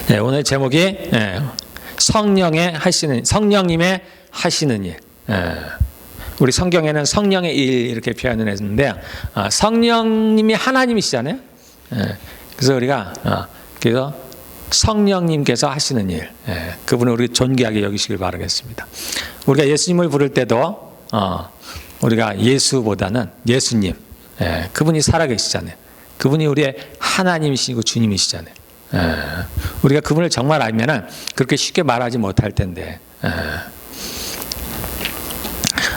네, 오늘 제목이 성령님의 하시는 일. 우리 성경에는 성령의 일 이렇게 표현을 했는데 성령님이 하나님이시잖아요. 그래서 우리가 그래서 성령님께서 하시는 일, 그분을 우리 존귀하게 여기시길 바라겠습니다. 우리가 예수님을 부를 때도 우리가 예수보다는 예수님, 그분이 살아계시잖아요. 그분이 우리의 하나님이시고 주님이시잖아요. 우리가 그분을 정말 알면은 그렇게 쉽게 말하지 못할 텐데,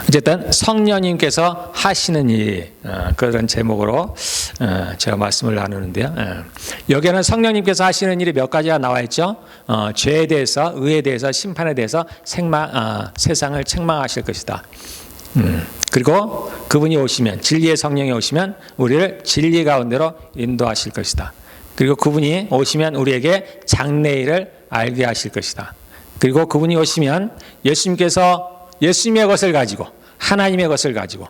어쨌든 성령님께서 하시는 일, 그런 제목으로 제가 말씀을 나누는데요. 여기에는 성령님께서 하시는 일이 몇 가지가 나와 있죠. 죄에 대해서, 의에 대해서, 심판에 대해서 세상을 책망하실 것이다. 그리고 그분이 오시면, 진리의 성령이 오시면 우리를 진리 가운데로 인도하실 것이다. 그리고 그분이 오시면 우리에게 장래일을 알게 하실 것이다. 그리고 그분이 오시면 예수님께서 예수님의 것을 가지고, 하나님의 것을 가지고,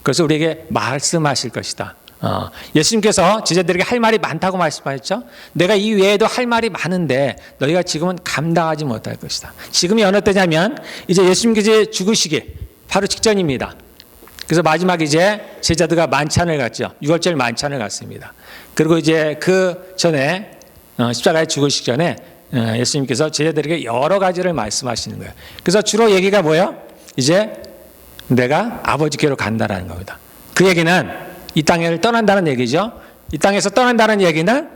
그래서 우리에게 말씀하실 것이다. 예수님께서 제자들에게 할 말이 많다고 말씀하셨죠. 내가 이 외에도 할 말이 많은데 너희가 지금은 감당하지 못할 것이다. 지금이 어느 때냐면 이제 예수님께서 죽으시기 바로 직전입니다. 그래서 마지막 이제 제자들과 만찬을 갔죠. 6월절 만찬을 갔습니다. 그리고 이제 그 전에 십자가에 죽으시기 전에 예수님께서 제자들에게 여러 가지를 말씀하시는 거예요. 그래서 주로 얘기가 뭐예요? 이제 내가 아버지께로 간다라는 겁니다. 그 얘기는 이 땅을 떠난다는 얘기죠. 이 땅에서 떠난다는 얘기는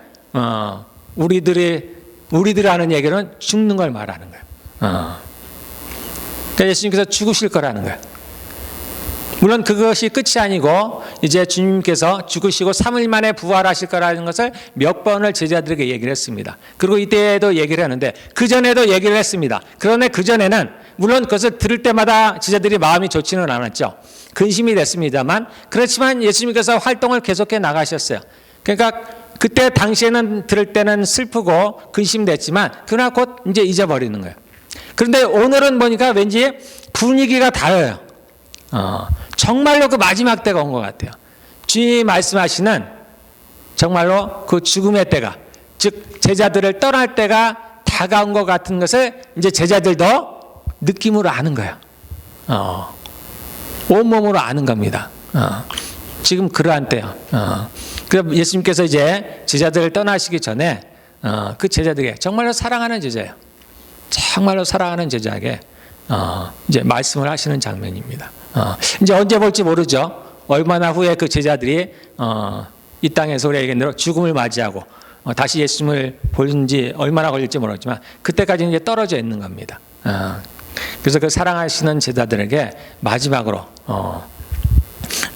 우리들이 하는 얘기는 죽는 걸 말하는 거예요. 그러니까 예수님께서 죽으실 거라는 거예요. 물론 그것이 끝이 아니고 이제 주님께서 죽으시고 3일 만에 부활하실 거라는 것을 몇 번을 제자들에게 얘기를 했습니다. 그리고 이때도 얘기를 했는데 그전에도 얘기를 했습니다. 그런데 그전에는 물론 그것을 들을 때마다 제자들이 마음이 좋지는 않았죠. 근심이 됐습니다만, 그렇지만 예수님께서 활동을 계속해 나가셨어요. 그러니까 그때 당시에는 들을 때는 슬프고 근심됐지만 그러나 곧 이제 잊어버리는 거예요. 그런데 오늘은 보니까 왠지 분위기가 달라요. 정말로 그 마지막 때가 온 것 같아요. 주님이 말씀하시는 정말로 그 죽음의 때가, 즉 제자들을 떠날 때가 다가온 것 같은 것을 이제 제자들도 느낌으로 아는 거예요. 온몸으로 아는 겁니다. 지금 그러한 때요. 그래서 예수님께서 이제 제자들을 떠나시기 전에 그 제자들에게, 정말로 사랑하는 제자예요. 정말로 사랑하는 제자에게 이제 말씀을 하시는 장면입니다. 이제 언제 볼지 모르죠. 얼마나 후에 그 제자들이 이 땅에서 우리에게 죽음을 맞이하고 다시 예수님을 보는지 얼마나 걸릴지 모르지만 그때까지 이제 떨어져 있는 겁니다. 그래서 그 사랑하시는 제자들에게 마지막으로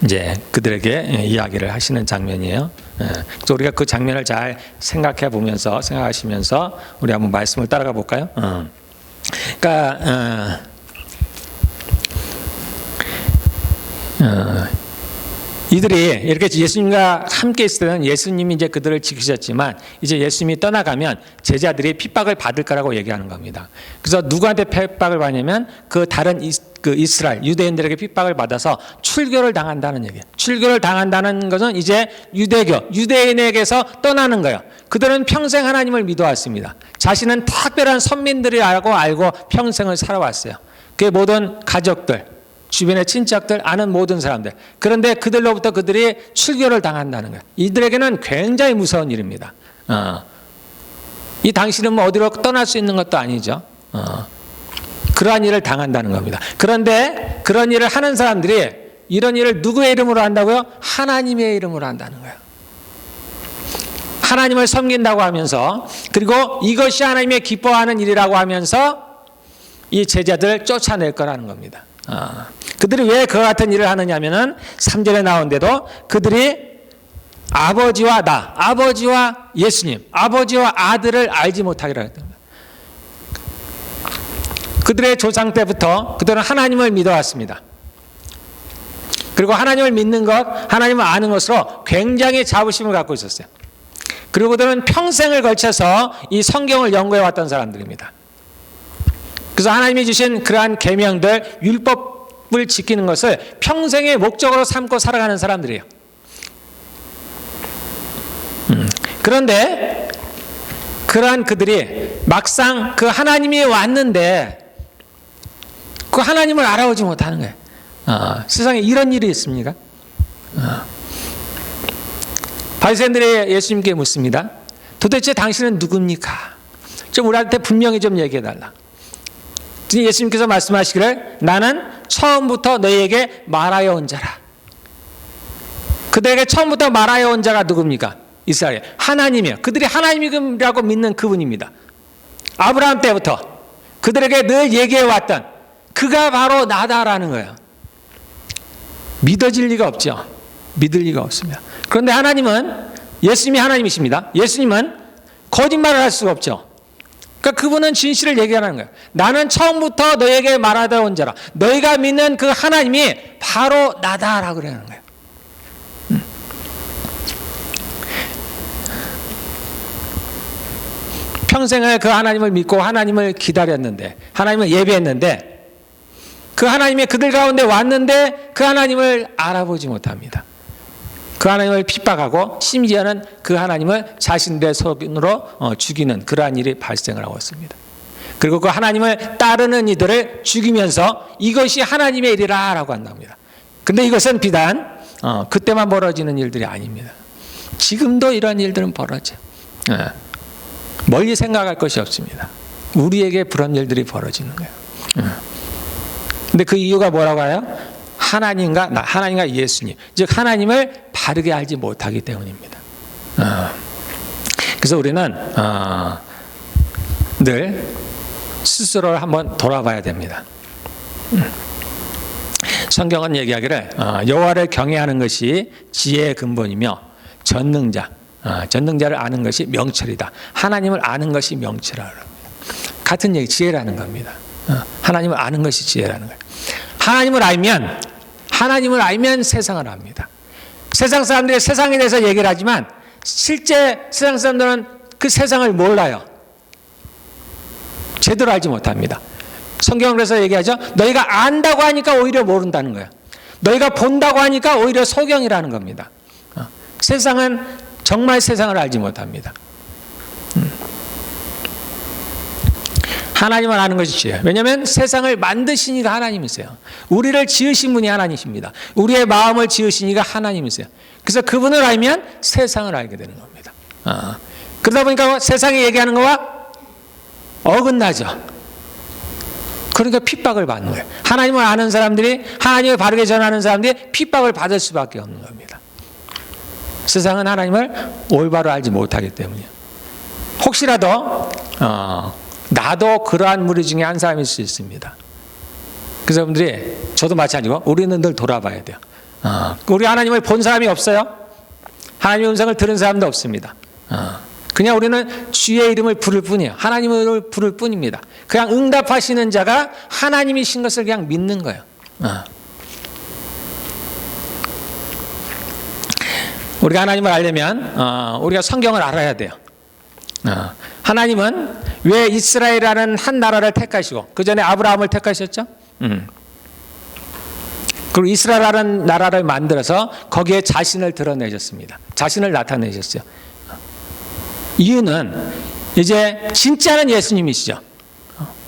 이제 그들에게 이야기를 하시는 장면이에요. 그래서 우리가 그 장면을 잘 생각하시면서 우리 한번 말씀을 따라가 볼까요? 그러니까 이들이 이렇게 예수님과 함께 있을 때는 예수님이 이제 그들을 지키셨지만 이제 예수님이 떠나가면 제자들이 핍박을 받을 거라고 얘기하는 겁니다. 그래서 누구한테 핍박을 받냐면 그 다른 그 이스라엘 유대인들에게 핍박을 받아서 출교를 당한다는 얘기예요. 출교를 당한다는 것은 이제 유대인에게서 떠나는 거예요. 그들은 평생 하나님을 믿어왔습니다. 자신은 특별한 선민들이라고 알고 평생을 살아왔어요. 그 모든 가족들, 주변의 친척들, 아는 모든 사람들. 그런데 그들로부터 그들이 출교를 당한다는 거예요. 이들에게는 굉장히 무서운 일입니다. 이 당신은 뭐 어디로 떠날 수 있는 것도 아니죠. 그러한 일을 당한다는 겁니다. 그런데 그런 일을 하는 사람들이 이런 일을 누구의 이름으로 한다고요? 하나님의 이름으로 한다는 거예요. 하나님을 섬긴다고 하면서, 그리고 이것이 하나님의 기뻐하는 일이라고 하면서 이 제자들을 쫓아낼 거라는 겁니다. 그들이 왜 그와 같은 일을 하느냐면은 3절에 나온데도 그들이 아버지와 아버지와 예수님, 아버지와 아들을 알지 못하기로 했답니다. 그들의 조상 때부터 그들은 하나님을 믿어왔습니다. 그리고 하나님을 믿는 것, 하나님을 아는 것으로 굉장히 자부심을 갖고 있었어요. 그리고 그들은 평생을 걸쳐서 이 성경을 연구해 왔던 사람들입니다. 그래서 하나님이 주신 그러한 계명들, 율법을 지키는 것을 평생의 목적으로 삼고 살아가는 사람들이에요. 그런데 그러한 그들이 막상 그 하나님이 왔는데 그 하나님을 알아보지 못하는 거예요. 세상에 이런 일이 있습니까? 바리새인들이 예수님께 묻습니다. 도대체 당신은 누굽니까? 좀 우리한테 분명히 좀 얘기해달라. 예수님께서 말씀하시기를 나는 처음부터 너희에게 말하여 온 자라. 그들에게 처음부터 말하여 온 자가 누굽니까? 이스라엘 하나님이요. 그들이 하나님이라고 믿는 그분입니다. 아브라함 때부터 그들에게 늘 얘기해왔던 그가 바로 나다라는 거예요. 믿어질 리가 없죠. 믿을 리가 없습니다. 그런데 하나님은 예수님이 하나님이십니다. 예수님은 거짓말을 할 수가 없죠. 그러니까 그분은 진실을 얘기하는 거예요. 나는 처음부터 너에게 말하다 온 자라. 너희가 믿는 그 하나님이 바로 나다라고 그러는 거예요. 평생을 그 하나님을 믿고 하나님을 기다렸는데 하나님을 예배했는데 그 하나님이 그들 가운데 왔는데 그 하나님을 알아보지 못합니다. 그 하나님을 핍박하고 심지어는 그 하나님을 자신들의 손으로 죽이는 그러한 일이 발생을 하고 있습니다. 그리고 그 하나님을 따르는 이들을 죽이면서 이것이 하나님의 일이라 라고 한답니다. 근데 이것은 비단 그때만 벌어지는 일들이 아닙니다. 지금도 이런 일들은 벌어져요. 멀리 생각할 것이 없습니다. 우리에게 그런 일들이 벌어지는 거예요. 근데 그 이유가 뭐라고 해요? 하나님과 예수님, 즉 하나님을 바르게 알지 못하기 때문입니다. 그래서 우리는 늘 스스로를 한번 돌아봐야 됩니다. 성경은 얘기하기를 여호와를 경외하는 것이 지혜의 근본이며 전능자를 아는 것이 명철이다. 하나님을 아는 것이 명철이라는 겁니다. 같은 얘기, 지혜라는 겁니다. 하나님을 아는 것이 지혜라는 거예요. 하나님을 알면 세상을 압니다. 세상 사람들이 세상에 대해서 얘기를 하지만 실제 세상 사람들은 그 세상을 몰라요. 제대로 알지 못합니다. 성경은 그래서 얘기하죠. 너희가 안다고 하니까 오히려 모른다는 거예요. 너희가 본다고 하니까 오히려 소경이라는 겁니다. 세상은 정말 세상을 알지 못합니다. 하나님을 아는 것이 지혜예요. 왜냐하면 세상을 만드신 이가 하나님이세요. 우리를 지으신 분이 하나님이십니다. 우리의 마음을 지으신 이가 하나님이세요. 그래서 그분을 알면 세상을 알게 되는 겁니다. 그러다 보니까 세상이 얘기하는 거와 어긋나죠. 그러니까 핍박을 받는 거예요. 하나님을 아는 사람들이, 하나님을 바르게 전하는 사람들이 핍박을 받을 수밖에 없는 겁니다. 세상은 하나님을 올바로 알지 못하기 때문이에요. 혹시라도 나도 그러한 무리 중에 한 사람일 수 있습니다. 그래서 여러분들이, 저도 마찬가지고 우리는 늘 돌아봐야 돼요. 우리 하나님을 본 사람이 없어요? 하나님의 음성을 들은 사람도 없습니다. 그냥 우리는 주의 이름을 부를 뿐이에요. 하나님을 부를 뿐입니다. 그냥 응답하시는 자가 하나님이신 것을 그냥 믿는 거예요. 우리가 하나님을 알려면 우리가 성경을 알아야 돼요. 하나님은 왜 이스라엘이라는 한 나라를 택하시고 그 전에 아브라함을 택하셨죠? 그리고 이스라엘이라는 나라를 만들어서 거기에 자신을 드러내셨습니다. 자신을 나타내셨어요. 이유는 이제 진짜는 예수님이시죠.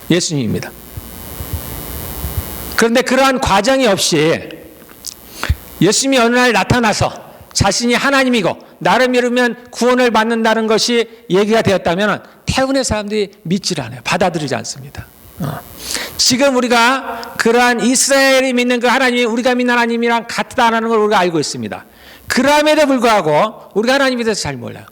예수님입니다. 그런데 그러한 과정이 없이 예수님이 어느 날 나타나서 자신이 하나님이고 나를 믿으면 구원을 받는다는 것이 얘기가 되었다면 대부분의 사람들이 믿질 않아요. 받아들이지 않습니다. 지금 우리가 그러한 이스라엘이 믿는 그 하나님이 우리가 믿는 하나님이랑 같다는 걸 우리가 알고 있습니다. 그럼에도 불구하고 우리가 하나님에 대해서 잘 몰라요.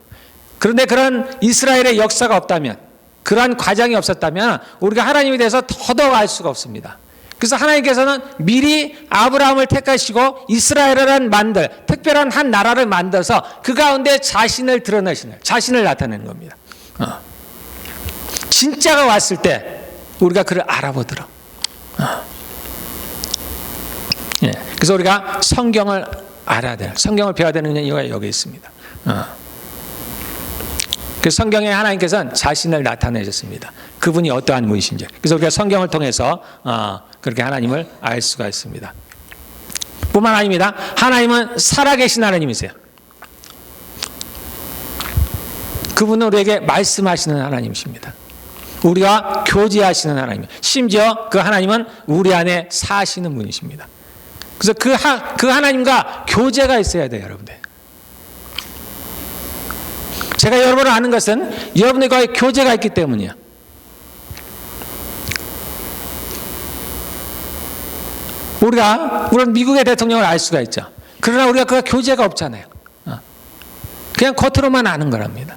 그런데 그런 이스라엘의 역사가 없다면, 그러한 과정이 없었다면 우리가 하나님에 대해서 더더욱 알 수가 없습니다. 그래서 하나님께서는 미리 아브라함을 택하시고 이스라엘을 만들 특별한 한 나라를 만들어서 그 가운데 자신을 드러내시는, 자신을 나타내는 겁니다. 진짜가 왔을 때 우리가 그를 알아보더라. 그래서 우리가 성경을 알아야 돼요. 성경을 배워야 되는 이유가 여기 있습니다. 그 성경에 하나님께서는 자신을 나타내셨습니다. 그분이 어떠한 분이신지. 그래서 우리가 성경을 통해서 그렇게 하나님을 알 수가 있습니다. 뿐만 아닙니다. 하나님은 살아계신 하나님이세요. 그분은 우리에게 말씀하시는 하나님이십니다. 우리와 교제하시는 하나님. 심지어 그 하나님은 우리 안에 사시는 분이십니다. 그래서 그 하나님과 교제가 있어야 돼요, 여러분들. 제가 여러분을 아는 것은 여러분들과의 교제가 있기 때문이에요. 우리는 미국의 대통령을 알 수가 있죠. 그러나 우리가 그가 교제가 없잖아요. 그냥 겉으로만 아는 거랍니다.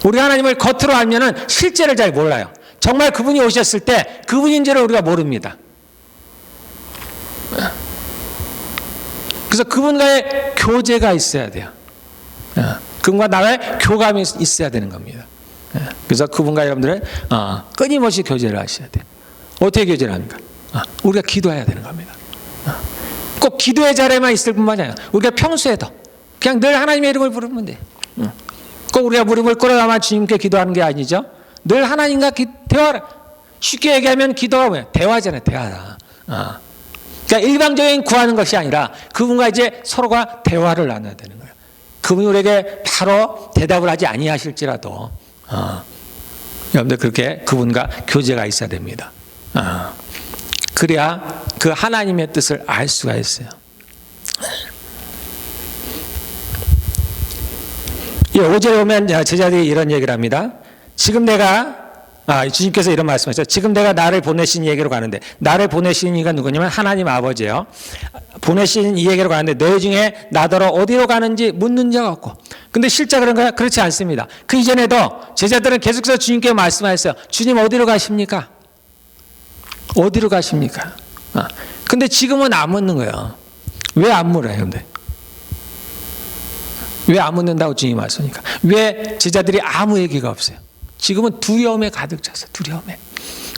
우리 하나님을 겉으로 알면은 실제를 잘 몰라요. 정말 그분이 오셨을 때 그분인지를 우리가 모릅니다. 그래서 그분과의 교제가 있어야 돼요. 그분과 나의 교감이 있어야 되는 겁니다. 그래서 그분과 여러분들은 끊임없이 교제를 하셔야 돼요. 어떻게 교제를 합니까? 우리가 기도해야 되는 겁니다. 꼭 기도의 자리에만 있을 뿐만 아니라 우리가 평소에도 그냥 늘 하나님의 이름을 부르면 돼요. 꼭 우리가 무릎을 꿇어야만 주님께 기도하는 게 아니죠. 늘 하나님과 대화를. 쉽게 얘기하면 기도가 뭐예요? 대화잖아요. 대화다. 그러니까 일방적인 구하는 것이 아니라 그분과 이제 서로가 대화를 나눠야 되는 거예요. 그분이 우리에게 바로 대답을 하지 아니하실지라도 여러분들 그렇게 그분과 교제가 있어야 됩니다. 그래야 그 하나님의 뜻을 알 수가 있어요. 5절에 보면 제자들이 이런 얘기를 합니다. 지금 내가 주님께서 이런 말씀하셨어요. 지금 내가 나를 보내신 이에게로 가는데, 나를 보내신 이가 누구냐면 하나님 아버지예요. 보내신 이에게로 가는데 너희 중에 나더러 어디로 가는지 묻는 자가 없고. 근데 실제 그런가요? 그렇지 않습니다. 그 이전에도 제자들은 계속해서 주님께 말씀하셨어요. 주님 어디로 가십니까? 어디로 가십니까? 근데 지금은 안 묻는 거예요. 왜 안 물어요? 근데 왜 안 묻는다고 주님이 말씀하니까? 왜 제자들이 아무 얘기가 없어요? 지금은 두려움에 가득 찼어요. 두려움에.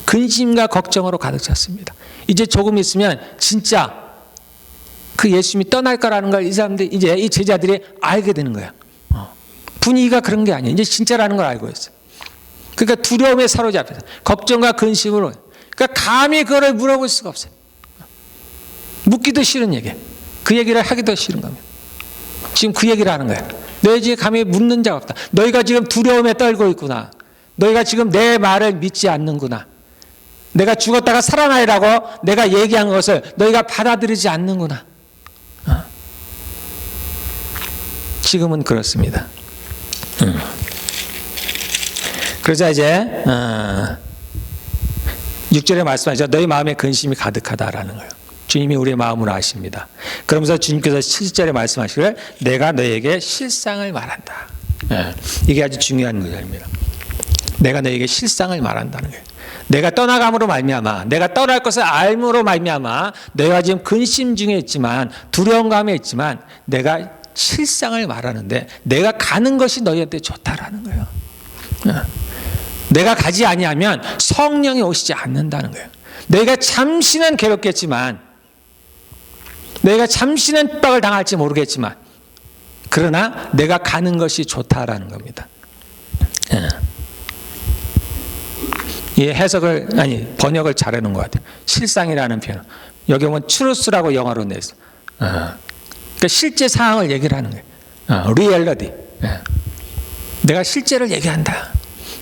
근심과 걱정으로 가득 찼습니다. 이제 조금 있으면 진짜 그 예수님이 떠날 거라는 걸 이 사람들, 이제 이 제자들이 알게 되는 거예요. 분위기가 그런 게 아니에요. 이제 진짜라는 걸 알고 있어요. 그러니까 두려움에 사로잡혀서 걱정과 근심으로. 그러니까 감히 그거를 물어볼 수가 없어요. 묻기도 싫은 얘기. 그 얘기를 하기도 싫은 겁니다. 지금 그 얘기를 하는 거예요. 너희 중에 감히 묻는 자가 없다. 너희가 지금 두려움에 떨고 있구나. 너희가 지금 내 말을 믿지 않는구나. 내가 죽었다가 살아나리라고 내가 얘기한 것을 너희가 받아들이지 않는구나. 지금은 그렇습니다. 그러자 이제 6절에 말씀하죠. 너희 마음에 근심이 가득하다라는 거예요. 주님이 우리의 마음을 아십니다. 그러면서 주님께서 7절에 말씀하시기를 내가 너에게 실상을 말한다. 이게 아주 중요한 구절입니다. 내가 너에게 실상을 말한다는 거예요. 내가 떠나감으로 말미암아, 내가 떠날 것을 알므로 말미암아 너희가 지금 근심 중에 있지만, 두려운 감에 있지만 내가 실상을 말하는데 내가 가는 것이 너희한테 좋다라는 거예요. 내가 가지 아니하면 성령이 오시지 않는다는 거예요. 너희가 잠시는 괴롭겠지만, 너희가 잠시는 핍박을 당할지 모르겠지만, 그러나 내가 가는 것이 좋다라는 겁니다. 이 번역을 잘해놓은 것 같아요. 실상이라는 표현. 여기 보면 truth라고 영어로 냈어. 그러니까 실제 상황을 얘기를 하는 거예요. reality. 내가 실제를 얘기한다.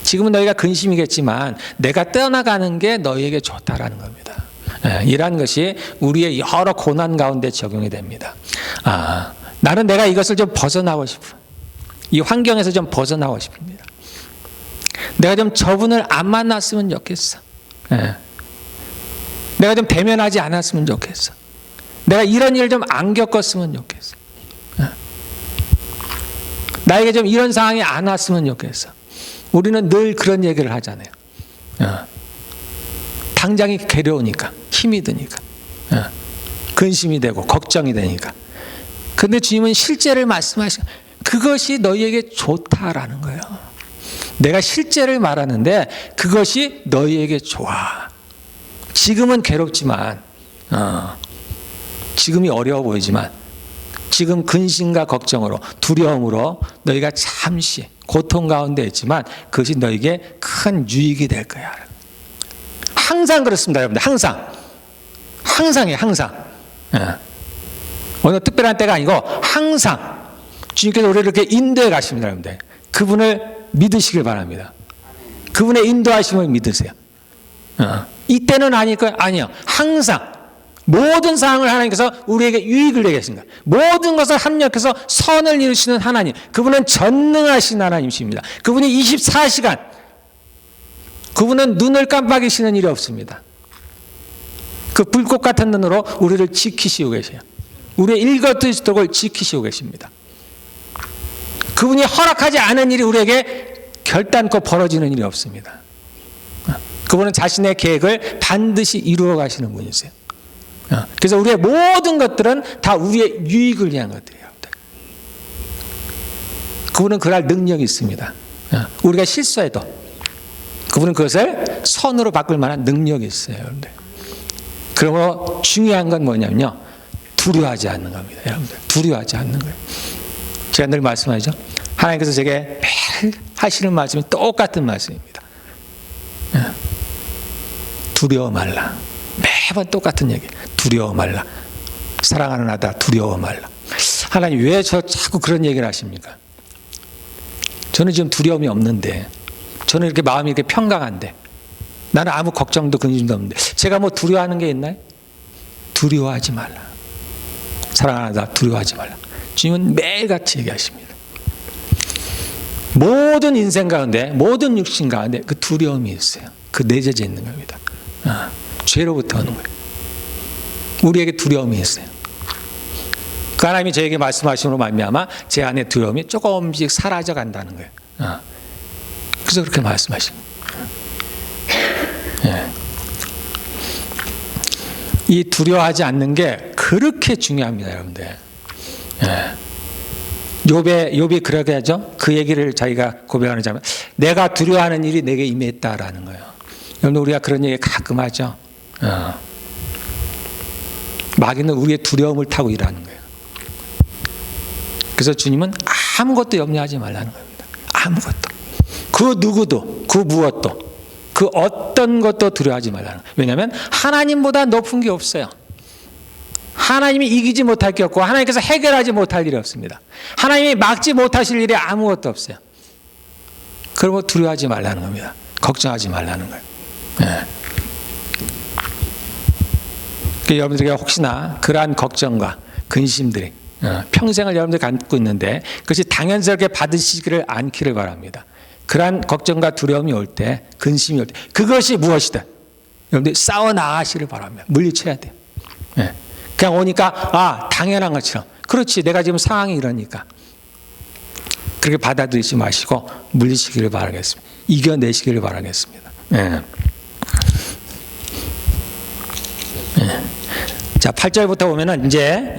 지금은 너희가 근심이겠지만 내가 떠나가는 게 너희에게 좋다라는 겁니다. 이러한 것이 우리의 여러 고난 가운데 적용이 됩니다. 나는 내가 이것을 좀 벗어나고 싶어. 이 환경에서 좀 벗어나고 싶습니다. 내가 좀 저분을 안 만났으면 좋겠어. 내가 좀 대면하지 않았으면 좋겠어. 내가 이런 일 좀 안 겪었으면 좋겠어. 나에게 좀 이런 상황이 안 왔으면 좋겠어. 우리는 늘 그런 얘기를 하잖아요. 당장이 괴로우니까, 힘이 드니까, 근심이 되고 걱정이 되니까. 그런데 주님은 실제를 말씀하시고 그것이 너희에게 좋다라는 거예요. 내가 실제를 말하는데 그것이 너희에게 좋아. 지금은 괴롭지만, 지금이 어려워 보이지만, 지금 근심과 걱정으로, 두려움으로 너희가 잠시 고통 가운데 있지만 그것이 너희에게 큰 유익이 될 거야. 항상 그렇습니다, 여러분들. 항상이에요, 항상. 어느 특별한 때가 아니고 항상 주님께서 우리를 이렇게 인도해 가십니다, 여러분들. 그분을 믿으시길 바랍니다. 그분의 인도하심을 믿으세요. 이때는 아닐 거예요. 아니요. 항상 모든 상황을 하나님께서 우리에게 유익을 내게 하십니다. 모든 것을 합력해서 선을 이루시는 하나님. 그분은 전능하신 하나님이십니다. 그분이 24시간, 그분은 눈을 깜빡이시는 일이 없습니다. 그 불꽃 같은 눈으로 우리를 지키시고 계세요. 우리의 일거수일투족을 지키시고 계십니다. 그분이 허락하지 않은 일이 우리에게 결단코 벌어지는 일이 없습니다. 그분은 자신의 계획을 반드시 이루어 가시는 분이세요. 그래서 우리의 모든 것들은 다 우리의 유익을 위한 것들이에요. 그분은 그럴 능력이 있습니다. 우리가 실수해도 그분은 그것을 선으로 바꿀 만한 능력이 있어요. 여러분들. 그러므로 중요한 건 뭐냐면요, 두려워하지 않는 겁니다. 여러분들, 두려워하지 않는 거예요. 제가 늘 말씀하죠. 하나님께서 제게 매일 하시는 말씀이 똑같은 말씀입니다. 두려워 말라. 매번 똑같은 얘기. 두려워 말라. 사랑하는 아들, 두려워 말라. 하나님, 왜 저 자꾸 그런 얘기를 하십니까? 저는 지금 두려움이 없는데, 저는 이렇게 마음이 이렇게 평강한데, 나는 아무 걱정도 근심도 없는데, 제가 뭐 두려워하는 게 있나요? 두려워하지 말라. 사랑하는 아들, 두려워하지 말라. 주님은 매일같이 얘기하십니다. 모든 인생 가운데, 모든 육신 가운데 그 두려움이 있어요. 그 내재져 있는 겁니다. 죄로부터 오는 거예요. 우리에게 두려움이 있어요. 그 하나님이 저에게 말씀하심으로 말미암아 제 안에 두려움이 조금씩 사라져 간다는 거예요. 그래서 그렇게 말씀하십니다. 이 두려워하지 않는 게 그렇게 중요합니다, 여러분들. 욥이 그렇게 하죠. 그 얘기를 자기가 고백하는 자면, 내가 두려워하는 일이 내게 임했다라는 거예요. 여러분, 우리가 그런 얘기 가끔 하죠. 마귀는 우리의 두려움을 타고 일하는 거예요. 그래서 주님은 아무것도 염려하지 말라는 겁니다. 아무것도. 그 누구도, 그 무엇도, 그 어떤 것도 두려워하지 말라는 거예요. 왜냐하면 하나님보다 높은 게 없어요. 하나님이 이기지 못할 게 없고 하나님께서 해결하지 못할 일이 없습니다. 하나님이 막지 못하실 일이 아무것도 없어요. 그러면 두려워하지 말라는 겁니다. 걱정하지 말라는 거예요. 여러분들에게 혹시나 그러한 걱정과 근심들이 평생을 여러분들이 갖고 있는데 그것이 당연스럽게 받으시기를 않기를 바랍니다. 그러한 걱정과 두려움이 올 때, 근심이 올 때, 그것이 무엇이든 여러분들이 싸워 나가시를 바랍니다. 물리쳐야 돼요. 그냥 오니까 당연한 것처럼, 그렇지, 내가 지금 상황이 이러니까, 그렇게 받아들이지 마시고 물리치기를 바라겠습니다. 이겨내시기를 바라겠습니다. 자, 8절부터 보면은 이제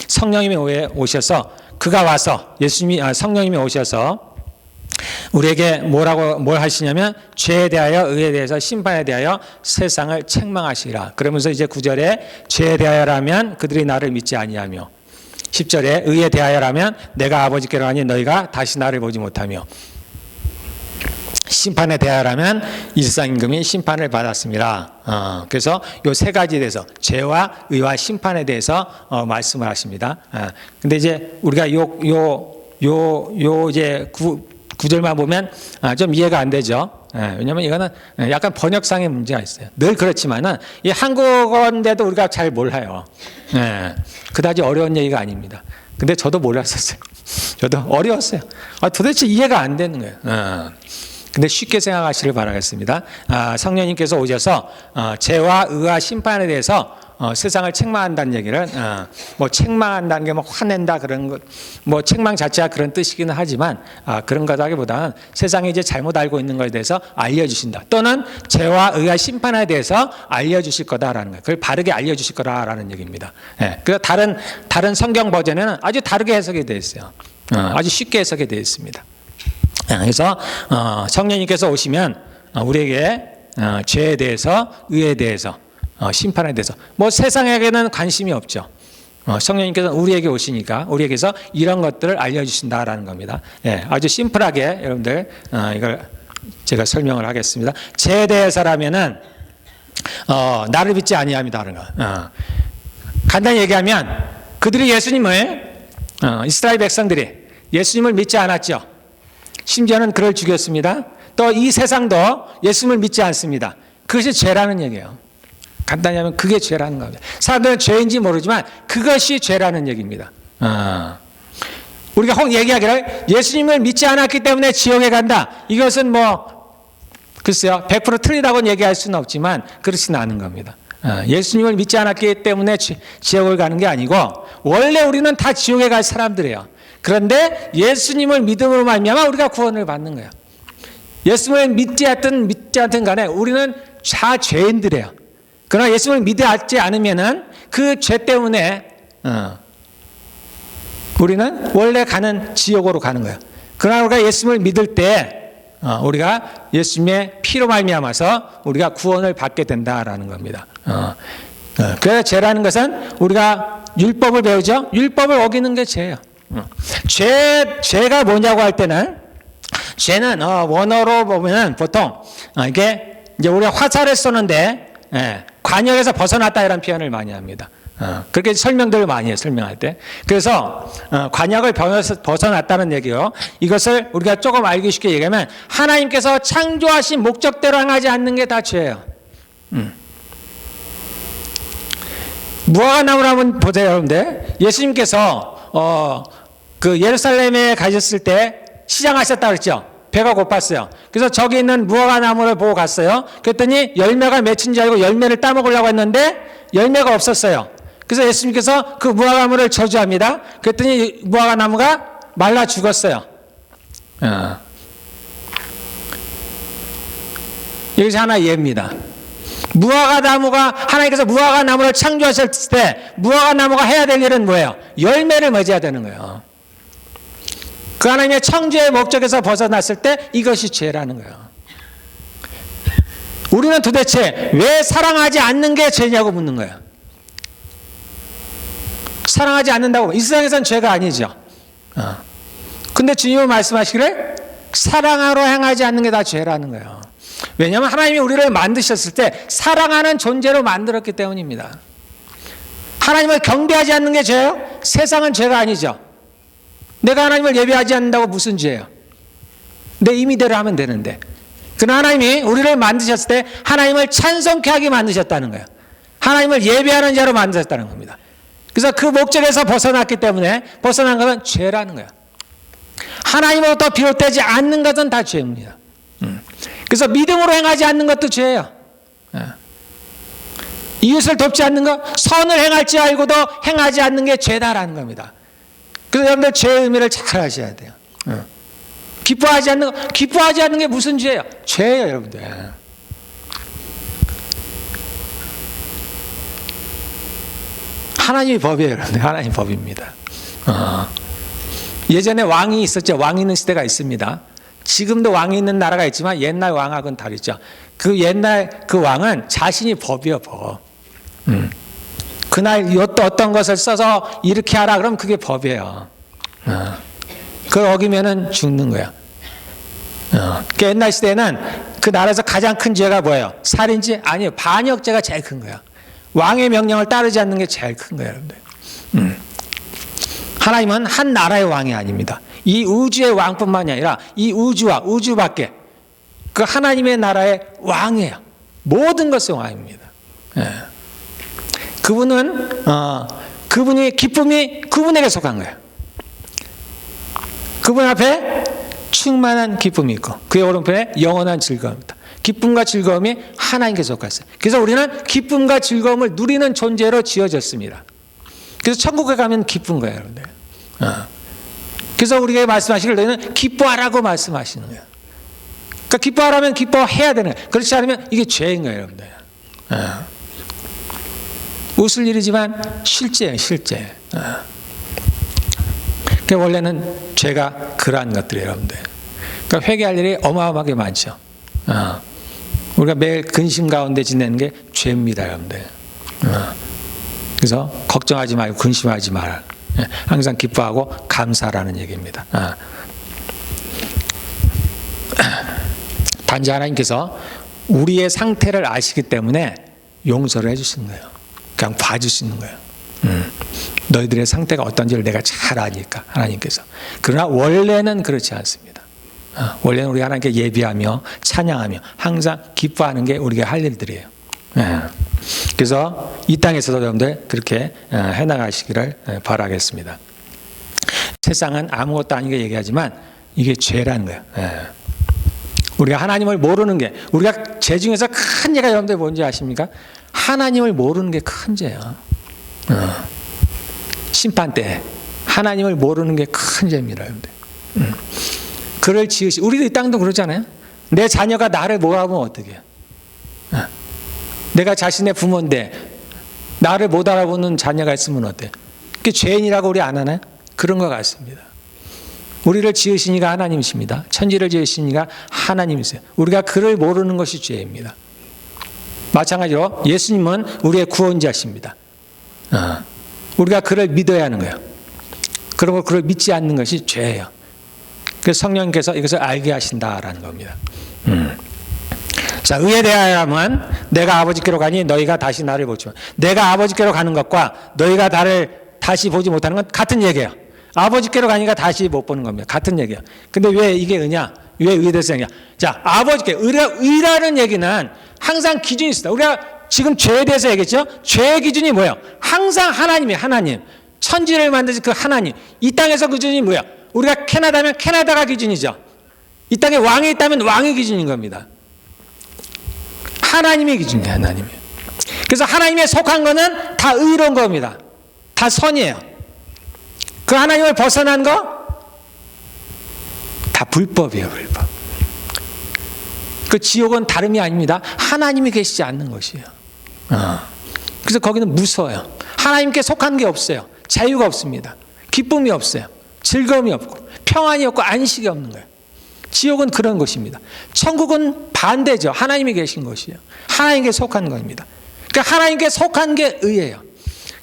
성령님이 오셔서, 그가 와서, 성령님이 오셔서 우리에게 뭘 하시냐면 죄에 대하여, 의에 대해서, 심판에 대하여 세상을 책망하시라. 그러면서 이제 9절에 죄에 대하여라면 그들이 나를 믿지 아니하며, 10절에 의에 대하여라면 내가 아버지께로 가니 너희가 다시 나를 보지 못하며, 심판에 대하여라면 일상 임금이 심판을 받았습니다. 그래서 요 세 가지에 대해서, 죄와 의와 심판에 대해서 말씀을 하십니다. 근데 이제 우리가 이제 9절만 보면 좀 이해가 안 되죠. 왜냐하면 이거는 약간 번역상의 문제가 있어요. 늘 그렇지만은 이 한국어인데도 우리가 잘 몰라요. 그다지 어려운 얘기가 아닙니다. 근데 저도 몰랐었어요. 저도 어려웠어요. 도대체 이해가 안 되는 거예요. 근데 쉽게 생각하시길 바라겠습니다. 성령님께서 오셔서 죄와 의와 심판에 대해서 세상을 책망한다는 얘기를, 뭐 책망한다는 게 뭐 화낸다 그런 것, 뭐 책망 자체가 그런 뜻이기는 하지만 그런 거라기보다는 세상이 이제 잘못 알고 있는 것에 대해서 알려주신다, 또는 죄와 의와 심판에 대해서 알려주실 거다라는 거예요. 그걸 바르게 알려주실 거다라는 얘기입니다. 그래서 다른 성경 버전에는 아주 다르게 해석이 되어 있어요. 아주 쉽게 해석이 되어 있습니다. 그래서 성령님께서 오시면 우리에게 죄에 대해서, 의에 대해서, 심판에 대해서, 뭐 세상에게는 관심이 없죠. 성령님께서 우리에게 오시니까 우리에게서 이런 것들을 알려주신다라는 겁니다. 아주 심플하게 여러분들 이걸 제가 설명을 하겠습니다. 죄에 대해서라면은 나를 믿지 아니함이다라는 거. 간단히 얘기하면 그들이 예수님을, 이스라엘 백성들이 예수님을 믿지 않았죠. 심지어는 그를 죽였습니다. 또 이 세상도 예수님을 믿지 않습니다. 그것이 죄라는 얘기예요. 간단히 하면 그게 죄라는 겁니다. 사람들은 죄인지 모르지만 그것이 죄라는 얘기입니다. 우리가 혹 얘기하기를 예수님을 믿지 않았기 때문에 지옥에 간다. 이것은 글쎄요, 100% 틀리다고는 얘기할 수는 없지만 그렇지는 않은 겁니다. 예수님을 믿지 않았기 때문에 지옥을 가는 게 아니고 원래 우리는 다 지옥에 갈 사람들이에요. 그런데 예수님을 믿음으로 말미암아 우리가 구원을 받는 거예요. 예수님을 믿지 않든 간에 우리는 다 죄인들이에요. 그러나 예수님을 믿지 않으면은 그 죄 때문에 우리는 원래 가는 지옥으로 가는 거예요. 그러나 우리가 예수님을 믿을 때 우리가 예수님의 피로 말미암아서 우리가 구원을 받게 된다라는 겁니다. 그래서 죄라는 것은 우리가 율법을 배우죠. 율법을 어기는 게 죄예요. 죄가 뭐냐고 할 때는 죄는 원어로 보면은 보통 이게 이제 우리가 화살을 쏘는데 관역에서 벗어났다 이런 표현을 많이 합니다. 그렇게 설명들을 많이 해요. 설명할 때. 그래서 관역을 벗어났다는 얘기요. 이것을 우리가 조금 알기 쉽게 얘기하면 하나님께서 창조하신 목적대로 행하지 않는 게 다 죄예요. 무화과나무를 한번 보세요, 여러분들. 예수님께서 그 예루살렘에 가셨을 때 시장하셨다 그랬죠. 배가 고팠어요. 그래서 저기 있는 무화과나무를 보고 갔어요. 그랬더니 열매가 맺힌 줄 알고 열매를 따먹으려고 했는데 열매가 없었어요. 그래서 예수님께서 그 무화과나무를 저주합니다. 그랬더니 무화과나무가 말라 죽었어요. 여기서 하나 예입니다. 하나님께서 무화과나무를 창조하셨을 때 무화과나무가 해야 될 일은 뭐예요? 열매를 맺어야 되는 거예요. 그 하나님의 창조의 목적에서 벗어났을 때 이것이 죄라는 거예요. 우리는 도대체 왜 사랑하지 않는 게 죄냐고 묻는 거예요. 사랑하지 않는다고 이 세상에선 죄가 아니죠. 근데 주님은 말씀하시기를 사랑하러 행하지 않는 게 다 죄라는 거예요. 왜냐하면 하나님이 우리를 만드셨을 때 사랑하는 존재로 만들었기 때문입니다. 하나님을 경배하지 않는 게 죄예요? 세상은 죄가 아니죠. 내가 하나님을 예배하지 않는다고 무슨 죄예요? 내 임의대로 하면 되는데. 그러나 하나님이 우리를 만드셨을 때 하나님을 찬송케 하게 만드셨다는 거예요. 하나님을 예배하는 자로 만드셨다는 겁니다. 그래서 그 목적에서 벗어났기 때문에 벗어난 것은 죄라는 거예요. 하나님으로부터 비롯되지 않는 것은 다 죄입니다. 그래서 믿음으로 행하지 않는 것도 죄예요. 이웃을 돕지 않는 것, 선을 행할 줄 알고도 행하지 않는 게 죄다라는 겁니다. 그래서 여러분들 죄의 의미를 잘 아셔야 돼요. 기뻐하지 않는 게 무슨 죄예요? 죄예요, 여러분들. 하나님의 법이에요, 여러분들. 하나님의 법입니다. 예전에 왕이 있었죠. 왕이 있는 시대가 있습니다. 지금도 왕이 있는 나라가 있지만 옛날 왕하고는 다르죠. 그 옛날 그 왕은 자신이 법이요, 법. 그날 어떤 것을 써서 이렇게 하라 그러면 그게 법이에요. 그걸 어기면은 죽는 거야. 그 옛날 시대에는 그 나라에서 가장 큰 죄가 뭐예요? 살인죄? 아니요. 반역죄가 제일 큰 거야. 왕의 명령을 따르지 않는 게 제일 큰 거예요, 여러분들. 하나님은 한 나라의 왕이 아닙니다. 이 우주의 왕뿐만이 아니라 이 우주와 우주 밖에 그 하나님의 나라의 왕이에요. 모든 것의 왕입니다. 그분이 기쁨이 그분에게 속한 거예요. 그분 앞에 충만한 기쁨이 있고 그의 오른편에 영원한 즐거움이다. 기쁨과 즐거움이 하나님께 속했어요. 그래서 우리는 기쁨과 즐거움을 누리는 존재로 지어졌습니다. 그래서 천국에 가면 기쁜 거예요, 여러분들. 그래서 우리에게 말씀하시길 너희는 기뻐하라고 말씀하시는 거예요. 그러니까 기뻐하라면 기뻐해야 되는 거예요. 그렇지 않으면 이게 죄인 거예요, 여러분들. 웃을 일이지만 실제예요, 실제. 그러니까 원래는 죄가 그러한 것들이에요, 여러분들. 그러니까 회개할 일이 어마어마하게 많죠. 우리가 매일 근심 가운데 지내는 게 죄입니다, 여러분들. 그래서 걱정하지 말고 근심하지 마라. 항상 기뻐하고 감사라는 얘기입니다. 단지 하나님께서 우리의 상태를 아시기 때문에 용서를 해주시는 거예요. 그냥 봐주시는 거예요. 너희들의 상태가 어떤지를 내가 잘 아니까 하나님께서. 그러나 원래는 그렇지 않습니다. 원래는 우리가 하나님께 예비하며 찬양하며 항상 기뻐하는 게 우리가 할 일들이에요. 그래서 이 땅에서도 여러분들 그렇게 해나가시기를 바라겠습니다. 세상은 아무것도 아니게 얘기하지만 이게 죄라는 거예요. 우리가 하나님을 모르는 게, 우리가 죄 중에서 큰 죄가 여러분들 뭔지 아십니까? 하나님을 모르는 게 큰 죄예요. 심판 때 하나님을 모르는 게 큰 죄입니다, 여러분들. 그를 우리도 이 땅도 그러잖아요. 내 자녀가 나를 몰아보면 어떻게 해요? 내가 자신의 부모인데 나를 못 알아보는 자녀가 있으면 어때요? 그게 죄인이라고 우리 안 하나요? 그런 것 같습니다. 우리를 지으신 이가 하나님이십니다. 천지를 지으신 이가 하나님이세요. 우리가 그를 모르는 것이 죄입니다. 마찬가지로 예수님은 우리의 구원자십니다. 우리가 그를 믿어야 하는 거예요. 그리고 그를 믿지 않는 것이 죄예요. 그래서 성령님께서 이것을 알게 하신다라는 겁니다. 자, 의에 대하여라면 내가 아버지께로 가니 너희가 다시 나를 보지 마. 내가 아버지께로 가는 것과 너희가 나를 다시 보지 못하는 건 같은 얘기예요. 아버지께로 가니까 다시 못 보는 겁니다. 같은 얘기예요. 근데 왜 이게 의냐? 왜 의에 대해서 얘기냐? 자, 아버지께 의라는 얘기는 항상 기준이 있습니다. 우리가 지금 죄에 대해서 얘기했죠? 죄의 기준이 뭐예요? 항상 하나님이에요. 하나님. 천지를 만드신 그 하나님. 이 땅에서 그 기준이 뭐예요? 우리가 캐나다면 캐나다가 기준이죠. 이 땅에 왕이 있다면 왕의 기준인 겁니다. 하나님의 기준이에요. 하나님이. 그래서 하나님에 속한 거는 다 의로운 겁니다. 다 선이에요. 그 하나님을 벗어난 거 다 불법이에요. 불법. 그 지옥은 다름이 아닙니다. 하나님이 계시지 않는 것이에요. 그래서 거기는 무서워요. 하나님께 속한 게 없어요. 자유가 없습니다. 기쁨이 없어요. 즐거움이 없고 평안이 없고 안식이 없는 거예요. 지옥은 그런 것입니다. 천국은 반대죠. 하나님이 계신 것이에요. 하나님께 속한 겁니다. 그러니까 하나님께 속한 게 의예요.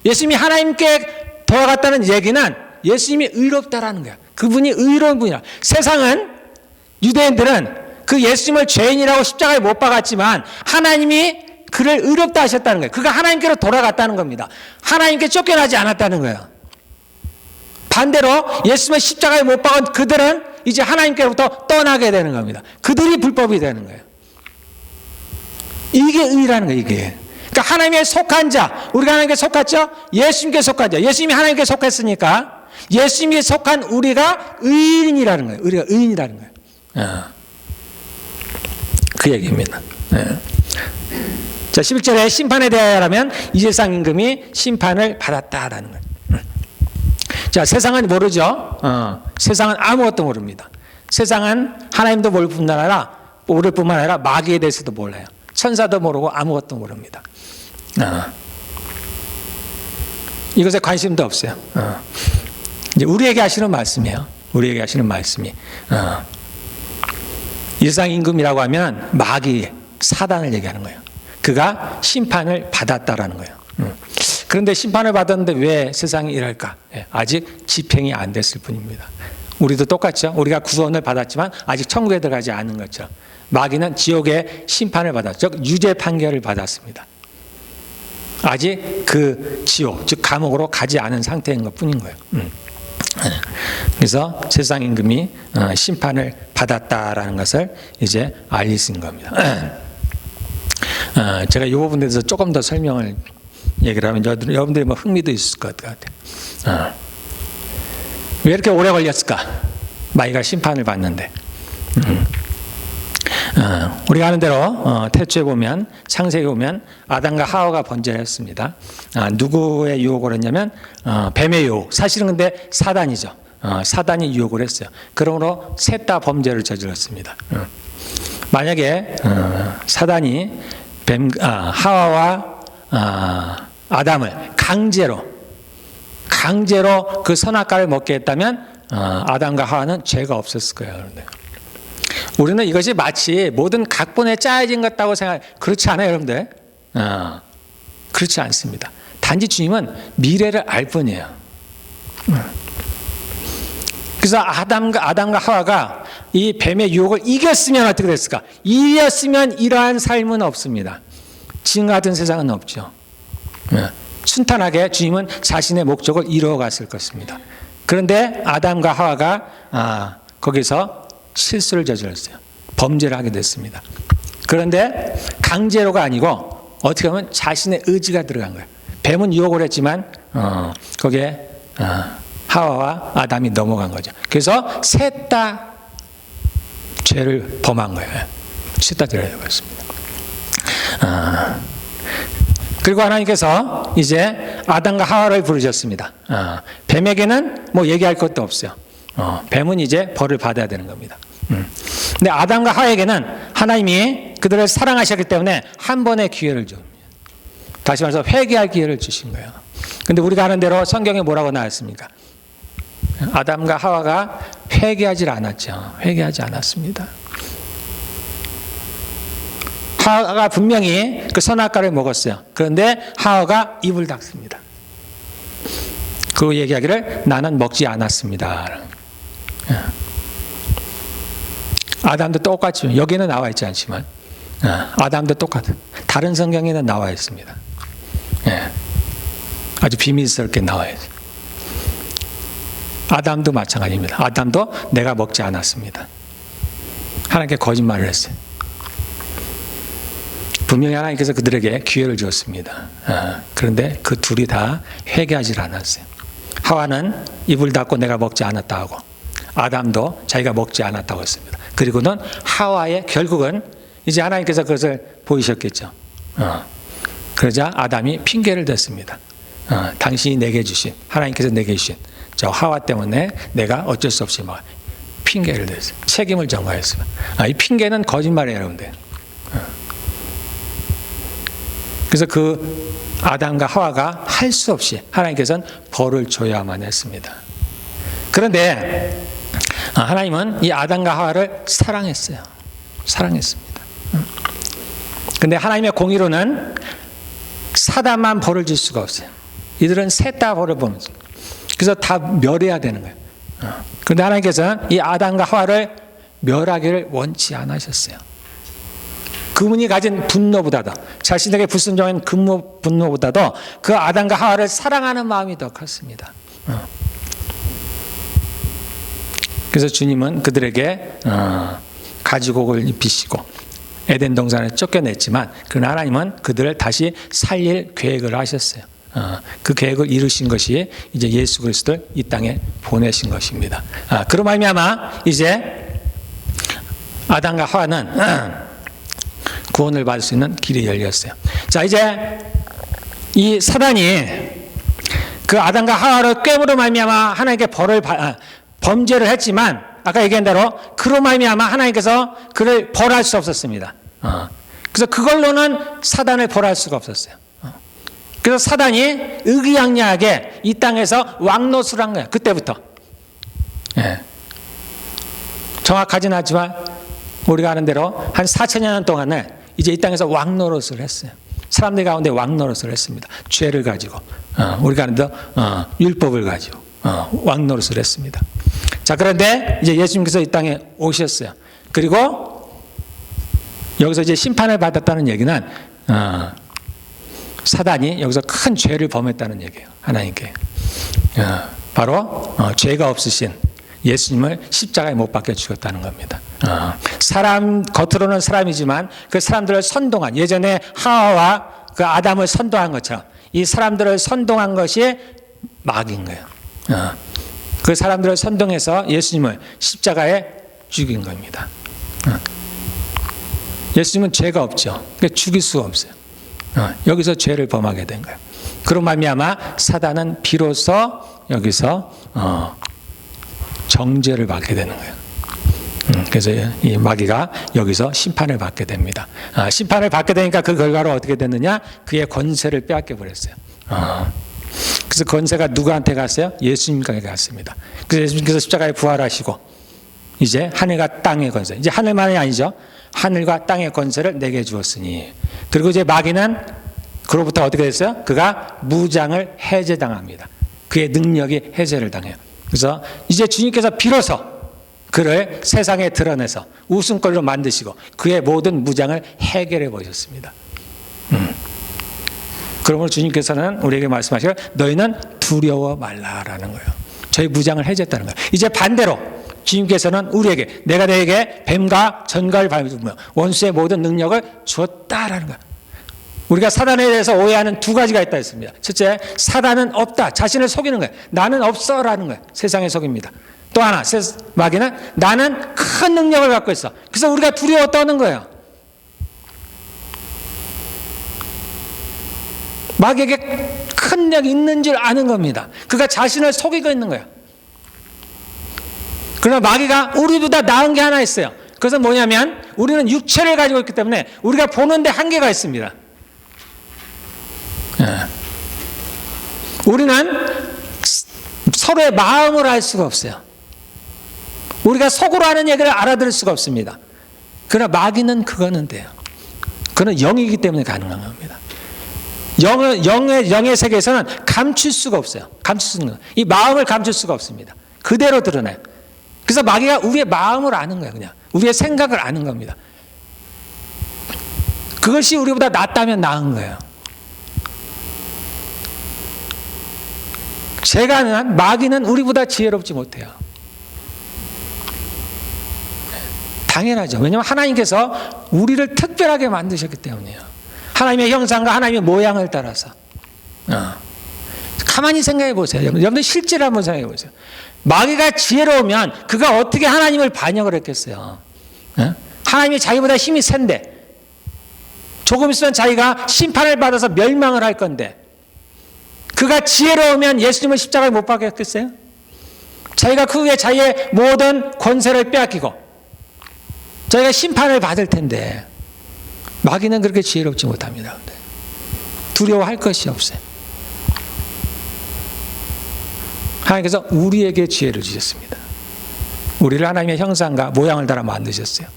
예수님이 하나님께 돌아갔다는 얘기는 예수님이 의롭다라는 거예요. 그분이 의로운 분이라. 세상은, 유대인들은 그 예수님을 죄인이라고 십자가에 못 박았지만 하나님이 그를 의롭다 하셨다는 거예요. 그가 하나님께로 돌아갔다는 겁니다. 하나님께 쫓겨나지 않았다는 거예요. 반대로 예수님을 십자가에 못 박은 그들은 이제 하나님께로부터 떠나게 되는 겁니다. 그들이 불법이 되는 거예요. 이게 의라는 거예요. 이게. 그러니까 하나님께 속한 자, 우리가 하나님께 속았죠? 예수님께 속한 자. 예수님이 하나님께 속했으니까 예수님께 속한 우리가 의인이라는 거예요. 우리가 의인이라는 거예요. 그 얘기입니다. 자, 11절에 심판에 대하여라면 이 세상 임금이 심판을 받았다라는 거예요. 자, 세상은 모르죠. 세상은 아무것도 모릅니다. 세상은 하나님도 모를 뿐만 아니라 마귀에 대해서도 몰라요. 천사도 모르고 아무것도 모릅니다. 이것에 관심도 없어요. 이제 우리에게 하시는 말씀이에요. 우리에게 하시는 말씀이. 이 세상 임금이라고 하면 마귀, 사단을 얘기하는 거예요. 그가 심판을 받았다라는 거예요. 그런데 심판을 받았는데 왜 세상이 이럴까? 아직 집행이 안 됐을 뿐입니다. 우리도 똑같죠. 우리가 구원을 받았지만 아직 천국에 들어가지 않은 것처럼 마귀는 지옥의 심판을 받았죠. 즉 유죄 판결을 받았습니다. 아직 그 지옥, 즉 감옥으로 가지 않은 상태인 것뿐인 거예요. 그래서 세상 임금이 심판을 받았다라는 것을 이제 알리신 겁니다. 제가 이 부분에 대해서 조금 더 설명을 얘기를 하면 여러분들이 뭐 흥미도 있을 것 같아요. 왜 이렇게 오래 걸렸을까? 마귀가 심판을 받는데. 우리가 아는 대로 태초에 보면, 창세기에 보면 아담과 하와가 번제했습니다. 누구의 유혹을 했냐면 뱀의 유혹. 사실은 근데 사단이죠. 사단이 유혹을 했어요. 그러므로 셋 다 범죄를 저질렀습니다. 만약에 사단이 하와와 아담을 강제로 그 선악과를 먹게 했다면 아담과 하와는 죄가 없었을 거예요. 그런데 우리는 이것이 마치 모든 각본에 짜여진 것 같다고 그렇지 않아요, 여러분들? 그렇지 않습니다. 단지 주님은 미래를 알 뿐이에요. 그래서 아담과 하와가 이 뱀의 유혹을 이겼으면 어떻게 됐을까? 이겼으면 이러한 삶은 없습니다. 지금 같은 세상은 없죠. 순탄하게 주님은 자신의 목적을 이루어갔을 것입니다. 그런데 아담과 하와가 거기서 실수를 저질렀어요. 범죄를 하게 됐습니다. 그런데 강제로가 아니고 어떻게 보면 자신의 의지가 들어간 거예요. 뱀은 유혹을 했지만 거기에 하와와 아담이 넘어간 거죠. 그래서 셋 다 죄를 범한 거예요. 셋 다 죄를 범했습니다. 그리고 하나님께서 이제 아담과 하와를 부르셨습니다. 뱀에게는 뭐 얘기할 것도 없어요. 뱀은 이제 벌을 받아야 되는 겁니다. 근데 아담과 하와에게는 하나님이 그들을 사랑하셨기 때문에 한 번의 기회를 줍니다. 다시 말해서 회개할 기회를 주신 거예요. 근데 우리가 아는 대로 성경에 뭐라고 나왔습니까? 아담과 하와가 회개하지 않았죠. 회개하지 않았습니다. 하와가 분명히 그 선악과를 먹었어요. 그런데 하와가 입을 닫습니다. 그 얘기하기를 나는 먹지 않았습니다. 아담도 똑같죠. 여기는 나와 있지 않지만 아담도 똑같아요. 다른 성경에는 나와 있습니다. 아주 비밀스럽게 나와 있어요. 아담도 마찬가지입니다. 아담도 내가 먹지 않았습니다. 하나님께 거짓말을 했어요. 분명히 하나님께서 그들에게 기회를 주었습니다. 그런데 그 둘이 다 회개하지 않았어요. 하와는 입을 닫고 내가 먹지 않았다 하고 아담도 자기가 먹지 않았다고 했습니다. 그리고는 하와의 결국은 이제 하나님께서 그것을 보이셨겠죠. 그러자 아담이 핑계를 댔습니다. 당신이 내게 주신, 하나님께서 내게 주신 저 하와 때문에 내가 어쩔 수 없이 막 핑계를 댔어요. 책임을 전가했어요. 이 핑계는 거짓말이에요, 여러분들. 그래서 그 아담과 하와가 할 수 없이 하나님께서는 벌을 줘야만 했습니다. 그런데 하나님은 이 아담과 하와를 사랑했어요. 사랑했습니다. 그런데 하나님의 공의로는 사단만 벌을 줄 수가 없어요. 이들은 셋 다 벌을 보면서 그래서 다 멸해야 되는 거예요. 그런데 하나님께서는 이 아담과 하와를 멸하기를 원치 않으셨어요. 그분이 가진 분노보다도 자신에게 불순종한 분노보다도 그 아담과 하와를 사랑하는 마음이 더 컸습니다. 그래서 주님은 그들에게 가지곡을 입히시고 에덴 동산에 쫓겨냈지만 그러나 하나님은 그들을 다시 살릴 계획을 하셨어요. 그 계획을 이루신 것이 이제 예수 그리스도를 이 땅에 보내신 것입니다. 그로 말미암아 이제 아담과 하와는 구원을 받을 수 있는 길이 열렸어요. 자, 이제 이 사단이 그 아담과 하와를 꿰므로 말미암아 하나님께 범죄를 했지만 아까 얘기한 대로 그로 말미암아 하나님께서 그를 벌할 수 없었습니다. 그래서 그걸로는 사단을 벌할 수가 없었어요. 그래서 사단이 의기양양하게 이 땅에서 왕노릇을 한 거예요. 그때부터. 정확하지는 않지만 우리가 아는 대로 한 4천여 년 동안에 이제 이 땅에서 왕노릇을 했어요. 사람들 가운데 왕노릇을 했습니다. 죄를 가지고 우리가 아는 대로 율법을 가지고 왕노릇을 했습니다. 자, 그런데 이제 예수님께서 이 땅에 오셨어요. 그리고 여기서 이제 심판을 받았다는 얘기는 사단이 여기서 큰 죄를 범했다는 얘기예요. 하나님께. 바로 죄가 없으신 예수님을 십자가에 못 박혀 죽였다는 겁니다. 사람 겉으로는 사람이지만 그 사람들을 선동한 예전에 하와와 그 아담을 선동한 것처럼 이 사람들을 선동한 것이 마귀인 거예요. 그 사람들을 선동해서 예수님을 십자가에 죽인 겁니다. 예수님은 죄가 없죠. 그러니까 죽일 수가 없어요. 여기서 죄를 범하게 된 거예요. 그로 말미암아 사단은 비로소 여기서 정죄를 받게 되는 거예요. 그래서 이 마귀가 여기서 심판을 받게 됩니다. 심판을 받게 되니까 그 결과로 어떻게 됐느냐? 그의 권세를 빼앗겨 버렸어요. 그래서 권세가 누구한테 갔어요? 예수님께 갔습니다. 그래서 예수님께서 십자가에 부활하시고 이제 하늘과 땅의 권세, 이제 하늘만이 아니죠. 하늘과 땅의 권세를 내게 주었으니, 그리고 이제 마귀는 그로부터 어떻게 됐어요? 그가 무장을 해제당합니다. 그의 능력이 해제를 당해요. 그래서 이제 주님께서 비로소 그를 세상에 드러내서 웃음거리로 만드시고 그의 모든 무장을 해결해 보셨습니다. 그러므로 주님께서는 우리에게 말씀하시기를 너희는 두려워 말라라는 거예요. 저희 무장을 해제했다는 거예요. 이제 반대로 주님께서는 우리에게 내가 너에게 뱀과 전갈을 밟으며 원수의 모든 능력을 주었다라는 거야. 우리가 사단에 대해서 오해하는 두 가지가 있다 했습니다. 첫째, 사단은 없다. 자신을 속이는 거예요. 나는 없어라는 거예요. 세상에 속입니다. 또 하나, 마귀는 나는 큰 능력을 갖고 있어. 그래서 우리가 두려워 떠는 거예요. 마귀에게 큰 능력이 있는 줄 아는 겁니다. 그가 자신을 속이고 있는 거예요. 그러나 마귀가 우리보다 나은 게 하나 있어요. 그것은 뭐냐면 우리는 육체를 가지고 있기 때문에 우리가 보는데 한계가 있습니다. 우리는 서로의 마음을 알 수가 없어요. 우리가 속으로 하는 얘기를 알아들을 수가 없습니다. 그러나 마귀는 그거는 돼요. 그는 영이기 때문에 가능한 겁니다. 영의 세계에서는 감출 수가 없어요. 감출 수 있는 거. 이 마음을 감출 수가 없습니다. 그대로 드러나요. 그래서 마귀가 우리의 마음을 아는 거예요. 그냥 우리의 생각을 아는 겁니다. 그것이 우리보다 낫다면 나은 거예요. 제가 아는 마귀는 우리보다 지혜롭지 못해요. 당연하죠. 왜냐하면 하나님께서 우리를 특별하게 만드셨기 때문이에요. 하나님의 형상과 하나님의 모양을 따라서. 가만히 생각해 보세요. 여러분들 실제로 한번 생각해 보세요. 마귀가 지혜로우면 그가 어떻게 하나님을 반역을 했겠어요. 하나님이 자기보다 힘이 센데 조금 있으면 자기가 심판을 받아서 멸망을 할 건데 그가 지혜로우면 예수님을 십자가에 못 박았겠어요? 자기가 그 후에 자기의 모든 권세를 빼앗기고 자기가 심판을 받을 텐데 마귀는 그렇게 지혜롭지 못합니다. 두려워할 것이 없어요. 하나님께서 우리에게 지혜를 주셨습니다. 우리를 하나님의 형상과 모양을 따라 만드셨어요.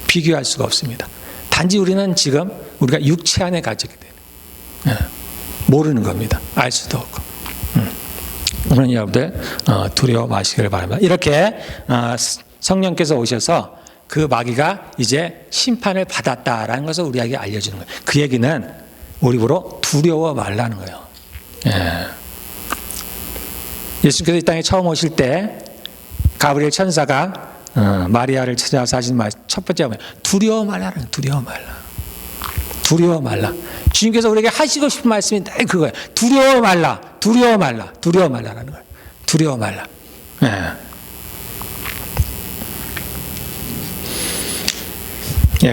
비교할 수가 없습니다. 단지 우리는 지금 우리가 육체 안에 갇히게 돼요. 모르는 겁니다. 알 수도 없고. 그러니 여러분들 두려워 마시기를 바랍니다. 이렇게 성령께서 오셔서 그 마귀가 이제 심판을 받았다라는 것을 우리에게 알려주는 거예요. 그 얘기는 우리 보러 두려워 말라는 거예요. 예수께서 이 땅에 처음 오실 때 가브리엘 천사가 마리아를 찾아와서 하신 말 첫 번째 말 두려워 말라는 거예요. 두려워 말라. 두려워 말라. 주님께서 우리에게 하시고 싶은 말씀이 딱 그거예요. 두려워 말라. 두려워 말라. 두려워 말라라는 거예요. 두려워 말라.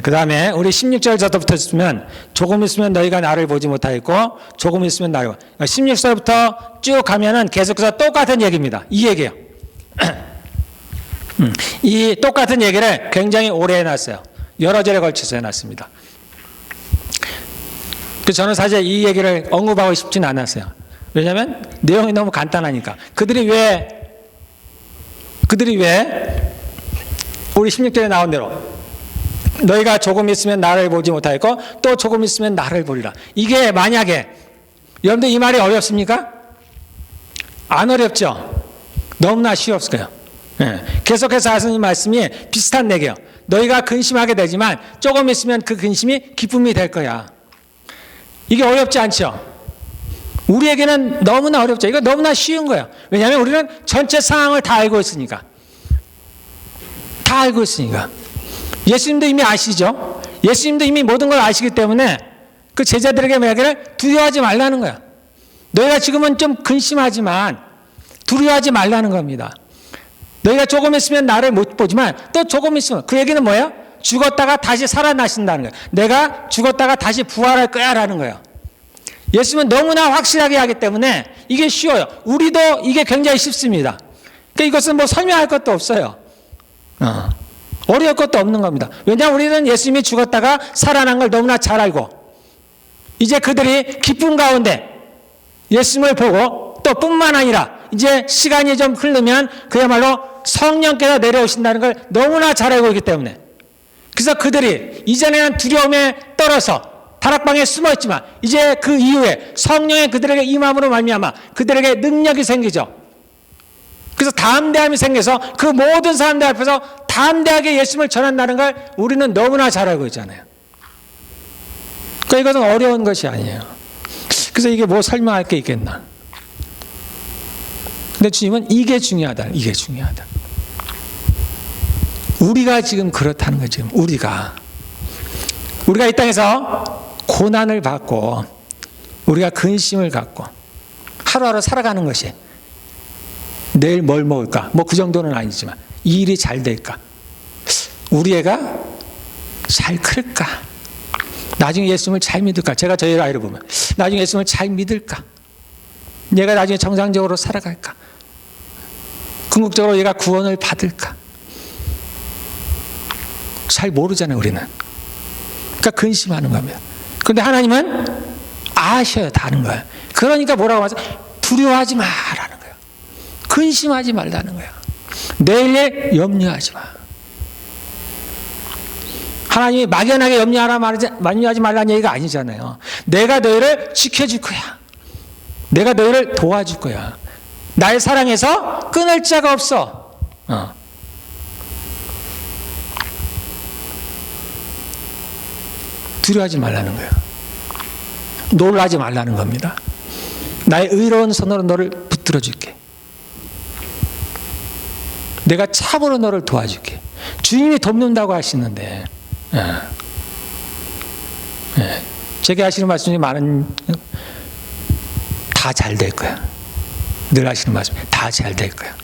그 다음에 우리 16절부터 있으면 조금 있으면 너희가 나를 보지 못하겠고 조금 있으면 나를 16절부터 쭉 가면은 계속해서 똑같은 얘기입니다. 이 얘기예요. 이 똑같은 얘기를 굉장히 오래 해놨어요. 여러 절에 걸쳐서 해놨습니다. 저는 사실 이 얘기를 언급하고 싶진 않았어요. 왜냐하면 내용이 너무 간단하니까. 그들이 왜 우리 16절에 나온 대로 너희가 조금 있으면 나를 보지 못하겠고 또 조금 있으면 나를 보리라. 이게 만약에 여러분들 이 말이 어렵습니까? 안 어렵죠? 너무나 쉬웠을 거예요. 계속해서 하시는 말씀이 비슷한 얘기예요. 너희가 근심하게 되지만 조금 있으면 그 근심이 기쁨이 될 거야. 이게 어렵지 않죠? 우리에게는 너무나 어렵죠. 이거 너무나 쉬운 거예요. 왜냐하면 우리는 전체 상황을 다 알고 있으니까. 다 알고 있으니까. 예수님도 이미 아시죠? 예수님도 이미 모든 걸 아시기 때문에 그 제자들에게 말하기를 두려워하지 말라는 거야. 너희가 지금은 좀 근심하지만 두려워하지 말라는 겁니다. 너희가 조금 있으면 나를 못 보지만 또 조금 있으면 그 얘기는 뭐예요? 죽었다가 다시 살아나신다는 거예요. 내가 죽었다가 다시 부활할 거야 라는 거예요. 예수님은 너무나 확실하게 하기 때문에 이게 쉬워요. 우리도 이게 굉장히 쉽습니다. 그러니까 이것은 뭐 설명할 것도 없어요. 어려울 것도 없는 겁니다. 왜냐하면 우리는 예수님이 죽었다가 살아난 걸 너무나 잘 알고 이제 그들이 기쁨 가운데 예수님을 보고 또 뿐만 아니라 이제 시간이 좀 흐르면 그야말로 성령께서 내려오신다는 걸 너무나 잘 알고 있기 때문에 그래서 그들이 이전에는 두려움에 떨어서 다락방에 숨어있지만 이제 그 이후에 성령의 그들에게 임함으로 말미암아 그들에게 능력이 생기죠. 그래서 담대함이 생겨서 그 모든 사람들 앞에서 담대하게 예수님을 전한다는 걸 우리는 너무나 잘 알고 있잖아요. 그러니까 이것은 어려운 것이 아니에요. 그래서 이게 뭐 설명할 게 있겠나. 근데 주님은 이게 중요하다. 이게 중요하다. 우리가 지금 그렇다는 거죠. 우리가 이 땅에서 고난을 받고 우리가 근심을 갖고 하루하루 살아가는 것이 내일 뭘 먹을까? 뭐 그 정도는 아니지만 이 일이 잘 될까? 우리 애가 잘 클까? 나중에 예수님을 잘 믿을까? 제가 저희 아이를 보면 나중에 예수님을 잘 믿을까? 얘가 나중에 정상적으로 살아갈까? 궁극적으로 얘가 구원을 받을까? 잘 모르잖아요, 우리는. 그러니까 근심하는 겁니다. 그런데 하나님은 아셔야 다는 거예요. 그러니까 뭐라고 하죠? 두려워하지 마라는 거예요. 근심하지 말라는 거예요. 내일에 염려하지 마. 하나님이 막연하게 염려하지 말라는 얘기가 아니잖아요. 내가 너희를 지켜줄 거야. 내가 너희를 도와줄 거야. 나의 사랑에서 끊을 자가 없어. 두려워하지 말라는 거예요. 놀라지 말라는 겁니다. 나의 의로운 손으로 너를 붙들어 줄게. 내가 참으로 너를 도와줄게. 주님이 돕는다고 하시는데 제게 하시는 말씀이 많은 다 잘 될 거야. 늘 하시는 말씀 다 잘 될 거야.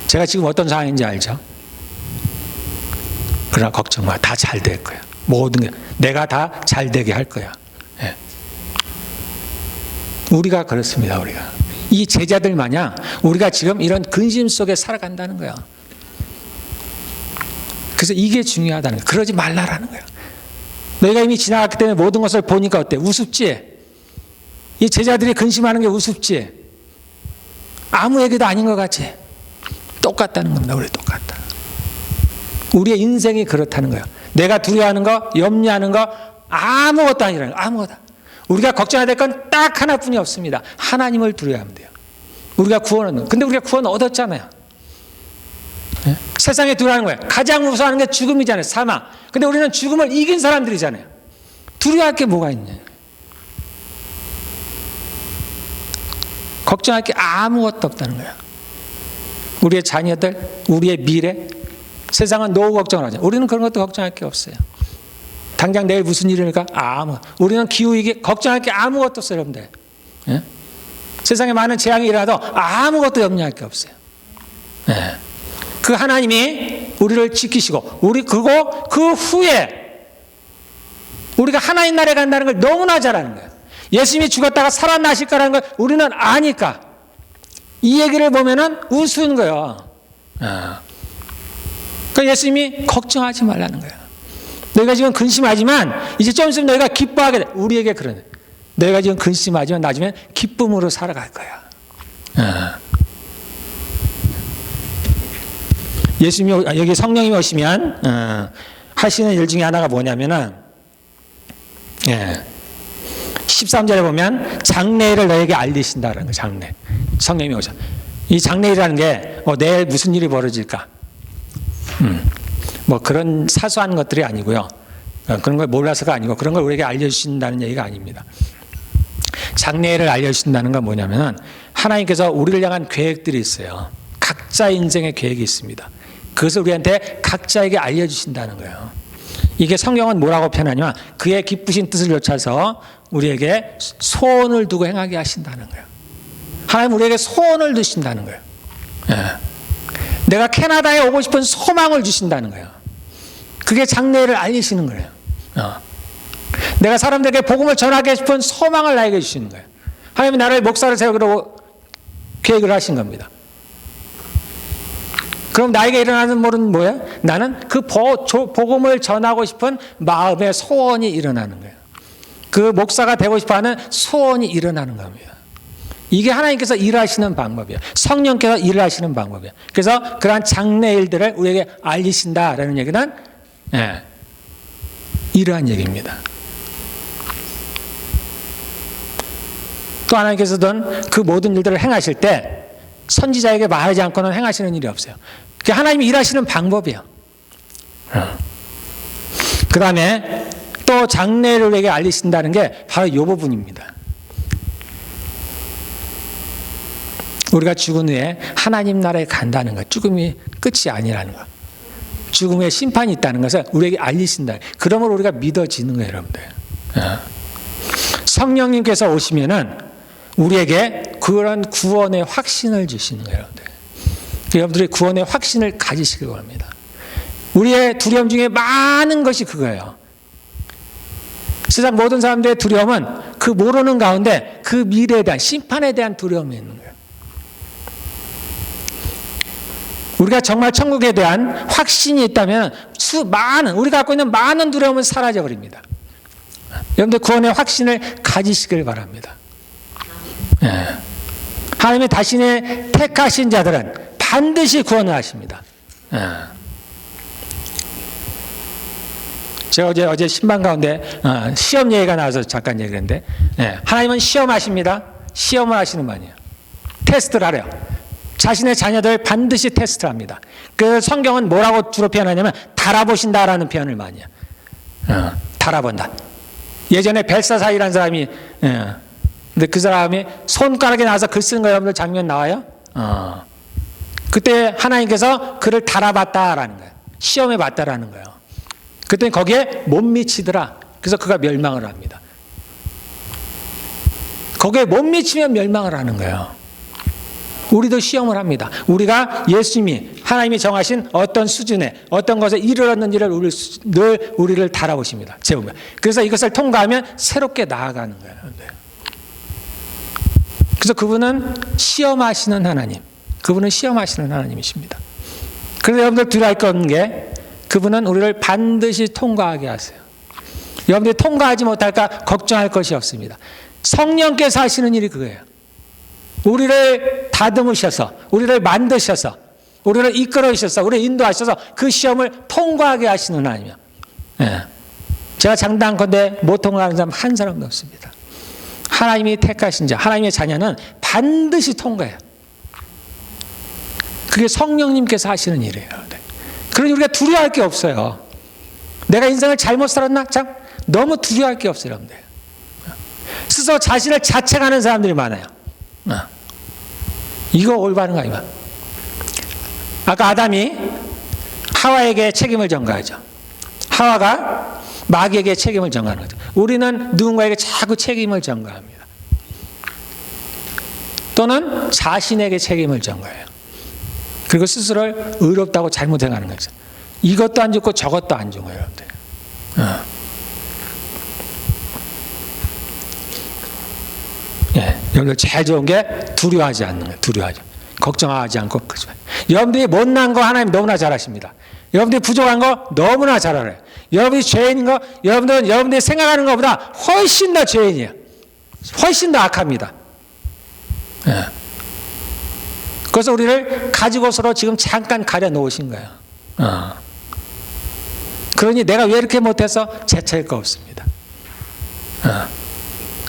제가 지금 어떤 상황인지 알죠? 그러나 걱정 마. 다 잘 될 거야. 모든 게 내가 다 잘 되게 할 거야. 우리가 그렇습니다. 우리가 이 제자들 마냥 우리가 지금 이런 근심 속에 살아간다는 거야. 그래서 이게 중요하다는 거야. 그러지 말라라는 거야. 너희가 이미 지나갔기 때문에 모든 것을 보니까 어때? 우습지? 이 제자들이 근심하는 게 우습지? 아무 얘기도 아닌 것 같지? 똑같다는 겁니다. 우리 똑같다. 우리의 인생이 그렇다는 거야. 내가 두려워하는 거, 염려하는 거 아무것도 아니라는 거야. 아무것도. 우리가 걱정해야 될 건 딱 하나뿐이 없습니다. 하나님을 두려워하면 돼요. 우리가 구원은. 근데 우리가 구원 얻었잖아요. 네? 세상에 두려워하는 거예요. 가장 무서워하는 게 죽음이잖아요. 사망. 근데 우리는 죽음을 이긴 사람들이잖아요. 두려워할 게 뭐가 있냐. 걱정할 게 아무것도 없다는 거야. 우리의 자녀들, 우리의 미래, 세상은 노후 걱정을 하죠. 우리는 그런 것도 걱정할 게 없어요. 당장 내일 무슨 일이 일까? 우리는 기후위기 걱정할 게 아무것도 없어요, 여러분들. 예? 세상에 많은 재앙이 일어나도 아무것도 염려할 게 없어요. 예. 그 하나님이 우리를 지키시고, 그리고 그 후에 우리가 하나님 나라에 간다는 걸 너무나 잘 아는 거예요. 예수님이 죽었다가 살아나실 거라는 걸 우리는 아니까 이 얘기를 보면은 우스운 거예요. 그러니까 예수님이 걱정하지 말라는 거예요. 너희가 지금 근심하지만 이제 좀 있으면 너희가 기뻐하게 돼. 우리에게 그러네. 너희가 지금 근심하지만 나중에 기쁨으로 살아갈 거야. 예수님이 여기 성령이 오시면 하시는 일 중에 하나가 뭐냐면은 13절에 보면 장래일을 너에게 알리신다라는 거예요. 장래. 성령이 오셔. 이 장래일이라는 게 내일 무슨 일이 벌어질까? 뭐 그런 사소한 것들이 아니고요. 그런 걸 몰라서가 아니고 그런 걸 우리에게 알려주신다는 얘기가 아닙니다. 장래일을 알려주신다는 건 뭐냐면은 하나님께서 우리를 향한 계획들이 있어요. 각자의 인생의 계획이 있습니다. 그것을 우리한테 각자에게 알려주신다는 거예요. 이게 성경은 뭐라고 표현하냐면 그의 기쁘신 뜻을 좇아서 우리에게 소원을 두고 행하게 하신다는 거예요. 하나님 우리에게 소원을 두신다는 거예요. 내가 캐나다에 오고 싶은 소망을 주신다는 거예요. 그게 장래를 알리시는 거예요. 내가 사람들에게 복음을 전하고 싶은 소망을 나에게 주시는 거예요. 하나님이 나를 목사를 세우기로 계획을 하신 겁니다. 그럼 나에게 일어나는 일은 뭐예요? 나는 그 복음을 전하고 싶은 마음의 소원이 일어나는 거예요. 그 목사가 되고 싶어하는 소원이 일어나는 겁니다. 이게 하나님께서 일하시는 방법이에요. 성령께서 일하시는 방법이에요. 그래서 그러한 장래 일들을 우리에게 알리신다라는 얘기는 이러한 얘기입니다. 또 하나님께서는 그 모든 일들을 행하실 때 선지자에게 말하지 않고는 행하시는 일이 없어요. 그게 하나님이 일하시는 방법이에요. 그 다음에 또 장래를 우리에게 알리신다는 게 바로 이 부분입니다. 우리가 죽은 후에 하나님 나라에 간다는 것, 죽음이 끝이 아니라는 것. 죽음의 심판이 있다는 것을 우리에게 알리신다. 그러므로 우리가 믿어지는 거예요, 여러분들. 성령님께서 오시면은 우리에게 그런 구원의 확신을 주시는 거예요, 여러분들. 여러분들이 구원의 확신을 가지시길 바랍니다. 우리의 두려움 중에 많은 것이 그거예요. 세상 모든 사람들의 두려움은 그 모르는 가운데 그 미래에 대한 심판에 대한 두려움이 있는 거예요. 우리가 정말 천국에 대한 확신이 있다면 우리가 갖고 있는 많은 두려움은 사라져 버립니다. 여러분들 구원의 확신을 가지시길 바랍니다. 하나님의 자신의 택하신 자들은 반드시 구원을 하십니다. 제가 어제 신방 가운데 시험 얘기가 나와서 잠깐 얘기를 했는데, 하나님은 시험하십니다. 시험을 하시는 분이에요. 테스트를 하래요. 자신의 자녀들 반드시 테스트를 합니다. 그 성경은 뭐라고 주로 표현하냐면 달아보신다라는 표현을 많이 해요. 달아본다. 예전에 벨사사이라는 사람이, 근데 그 사람이 손가락에 나와서 글 쓰는 거 여러분들 장면 나와요? 그때 하나님께서 그를 달아봤다라는 거예요. 시험해 봤다라는 거예요. 그랬더니 거기에 못 미치더라. 그래서 그가 멸망을 합니다. 거기에 못 미치면 멸망을 하는 거예요. 우리도 시험을 합니다. 우리가 예수님이 하나님이 정하신 어떤 수준에 어떤 것에 이르렀는지를 늘 우리를 달아보십니다. 재보면. 그래서 이것을 통과하면 새롭게 나아가는 거예요. 그래서 그분은 시험하시는 하나님. 그분은 시험하시는 하나님이십니다. 그래서 여러분들 두려워할 거 없는 게 그분은 우리를 반드시 통과하게 하세요. 여러분들이 통과하지 못할까 걱정할 것이 없습니다. 성령께서 하시는 일이 그거예요. 우리를 다듬으셔서, 우리를 만드셔서, 우리를 이끌어주셔서, 우리를 인도하셔서 그 시험을 통과하게 하시는 하나님이요. 제가 장담컨대 못 통과하는 사람 한 사람도 없습니다. 하나님이 택하신 자, 하나님의 자녀는 반드시 통과해요. 그게 성령님께서 하시는 일이에요. 그러니 우리가 두려워할 게 없어요. 내가 인생을 잘못 살았나? 참 너무 두려워할 게 없어요, 여러분들. 스스로 자신을 자책하는 사람들이 많아요. 이거 올바른가 이거. 아까 아담이 하와에게 책임을 전가하죠. 하와가 마귀에게 책임을 전가하는 거죠. 우리는 누군가에게 자꾸 책임을 전가합니다. 또는 자신에게 책임을 전가해요. 그리고 스스로를 의롭다고 잘못해가는 거죠. 이것도 안 죽고 저것도 안 죽어요, 여러분들. 여러분들 제일 좋은 게 두려워하지 않는 거예요. 두려워하지. 걱정하지 않고. 여러분들이 못난 거 하나님 너무나 잘 아십니다. 여러분들이 부족한 거 너무나 잘 알아요. 여러분이 죄인인 거 여러분들은 여러분들이 생각하는 것보다 훨씬 더 죄인이에요. 훨씬 더 악합니다. 그래서 우리를 가지고서로 지금 잠깐 가려 놓으신 거예요. 그러니 내가 왜 이렇게 못해서 재차일 거 없습니다.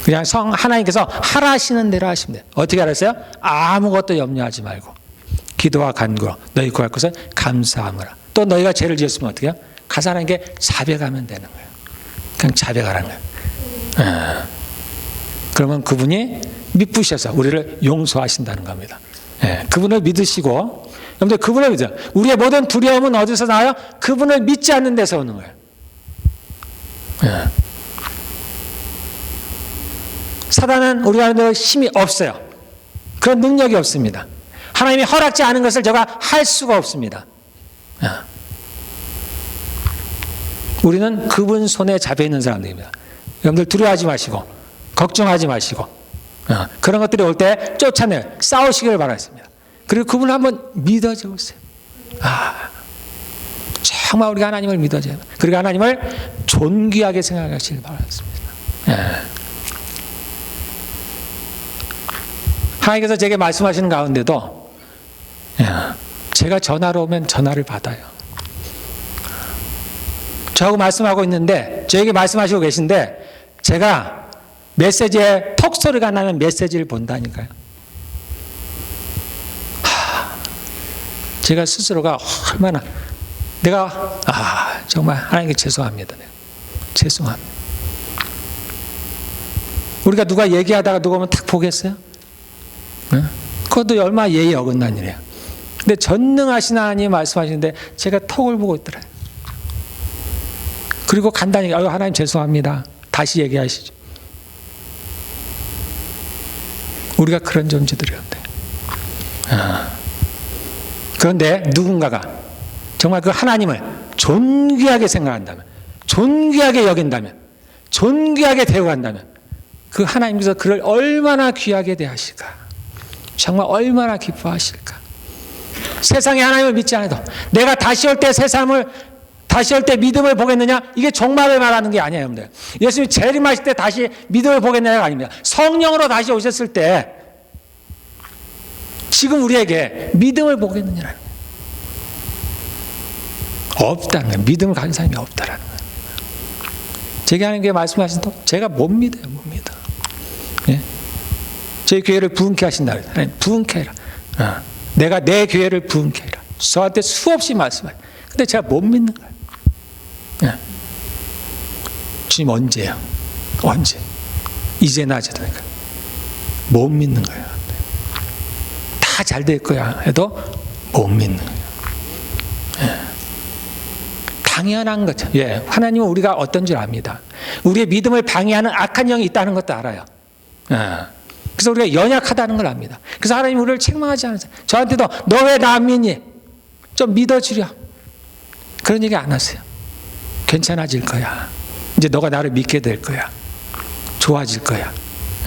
그냥 하나님께서 하라 하시는 대로 하시면 돼요. 어떻게 알았어요? 아무것도 염려하지 말고 기도와 간구로 너희 구할 것을 감사하노라. 또 너희가 죄를 지었으면 어떻게 해요? 가서 하나님께 자백하면 되는 거예요. 그냥 자백하라는 거예요. 그러면 그분이 미쁘셔서 우리를 용서하신다는 겁니다. 그분을 믿으시고, 여러분들 그분을 믿어요. 우리의 모든 두려움은 어디서 나와요? 그분을 믿지 않는 데서 오는 거예요. 사단은 우리가 하는 힘이 없어요. 그런 능력이 없습니다. 하나님이 허락지 않은 것을 제가 할 수가 없습니다. 우리는 그분 손에 잡혀 있는 사람들입니다. 여러분들 두려워하지 마시고 걱정하지 마시고 그런 것들이 올 때 쫓아내요. 싸우시기를 바라겠습니다. 그리고 그분을 한번 믿어줘 보세요. 정말 우리가 하나님을 믿어줘요. 그리고 하나님을 존귀하게 생각하시길 바라겠습니다. 하나님께서 제게 말씀하시는 가운데도 제가 전화로 오면 전화를 받아요. 저하고 말씀하고 있는데 저에게 말씀하시고 계신데 제가 메시지에 톡소리가 나는 메시지를 본다니까요. 제가 스스로가 얼마나 내가 정말 하나님께 죄송합니다. 죄송합니다. 우리가 누가 얘기하다가 누가 오면 탁 보겠어요? 그것도 얼마나 예의 어긋난 일이에요. 근데 전능하신 하나님 말씀하시는데 제가 톡을 보고 있더래요. 그리고 간단히 하나님 죄송합니다. 다시 얘기하시죠. 우리가 그런 존재들이었는데. 그런데 누군가가 정말 그 하나님을 존귀하게 생각한다면, 존귀하게 여긴다면, 존귀하게 대우한다면 그 하나님께서 그를 얼마나 귀하게 대하실까? 정말 얼마나 기뻐하실까? 세상에 하나님을 믿지 않아도 내가 다시 올 때 다시 올 때 믿음을 보겠느냐? 이게 종말을 말하는 게 아니에요, 여러분들. 예수님이 재림하실 때 다시 믿음을 보겠느냐가 아닙니다. 성령으로 다시 오셨을 때 지금 우리에게 믿음을 보겠느냐라는 거예요. 없다는 거예요. 믿음을 가진 사람이 없다라는 거예요. 제게 하나님께 말씀하신다. 제가 못 믿어요, 못 믿어. 예? 저희 교회를 부흥케 하신다. 하나님 부흥케 해라. 내가 내 교회를 부흥케 해라. 저한테 수없이 말씀해요. 근데 제가 못 믿는 거예요. 예. 주님 언제요? 언제? 이제 낮에다니까 못 믿는 거예요. 다 잘 될 거야 해도 못 믿는 거예요. 예. 당연한 거죠. 예. 하나님은 우리가 어떤 줄 압니다. 우리의 믿음을 방해하는 악한 영이 있다는 것도 알아요. 예. 그래서 우리가 연약하다는 걸 압니다. 그래서 하나님 우리를 책망하지 않으세요. 저한테도 너 왜 나 안 믿니? 좀 믿어주려. 그런 얘기 안 하세요. 괜찮아질 거야. 이제 너가 나를 믿게 될 거야. 좋아질 거야.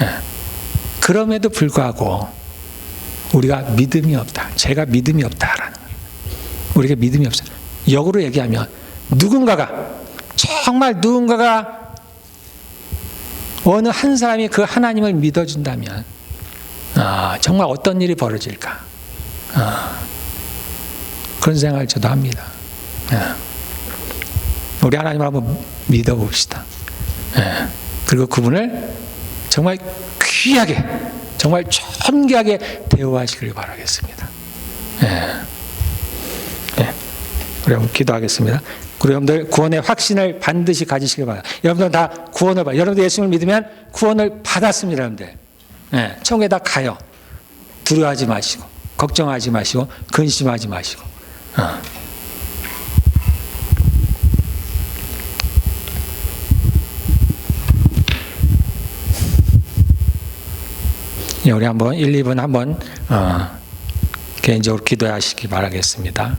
예. 그럼에도 불구하고 우리가 믿음이 없다. 제가 믿음이 없다라는 거예요. 우리가 믿음이 없어. 역으로 얘기하면 정말 누군가가 어느 한 사람이 그 하나님을 믿어준다면 정말 어떤 일이 벌어질까? 그런 생각을 저도 합니다. 우리 하나님을 한번 믿어봅시다. 그리고 그분을 정말 귀하게, 정말 존귀하게 대우하시길 바라겠습니다. 우리 한번 기도하겠습니다. 우리 여러분들 구원의 확신을 반드시 가지시길 바랍니다. 여러분들 다 구원을 받아요. 여러분들 예수님을 믿으면 구원을 받았습니다. 여러분들. 천국에 다 가요. 두려워하지 마시고, 걱정하지 마시고, 근심하지 마시고. 우리 한번 1, 2분 한번 개인적으로 기도하시기 바라겠습니다.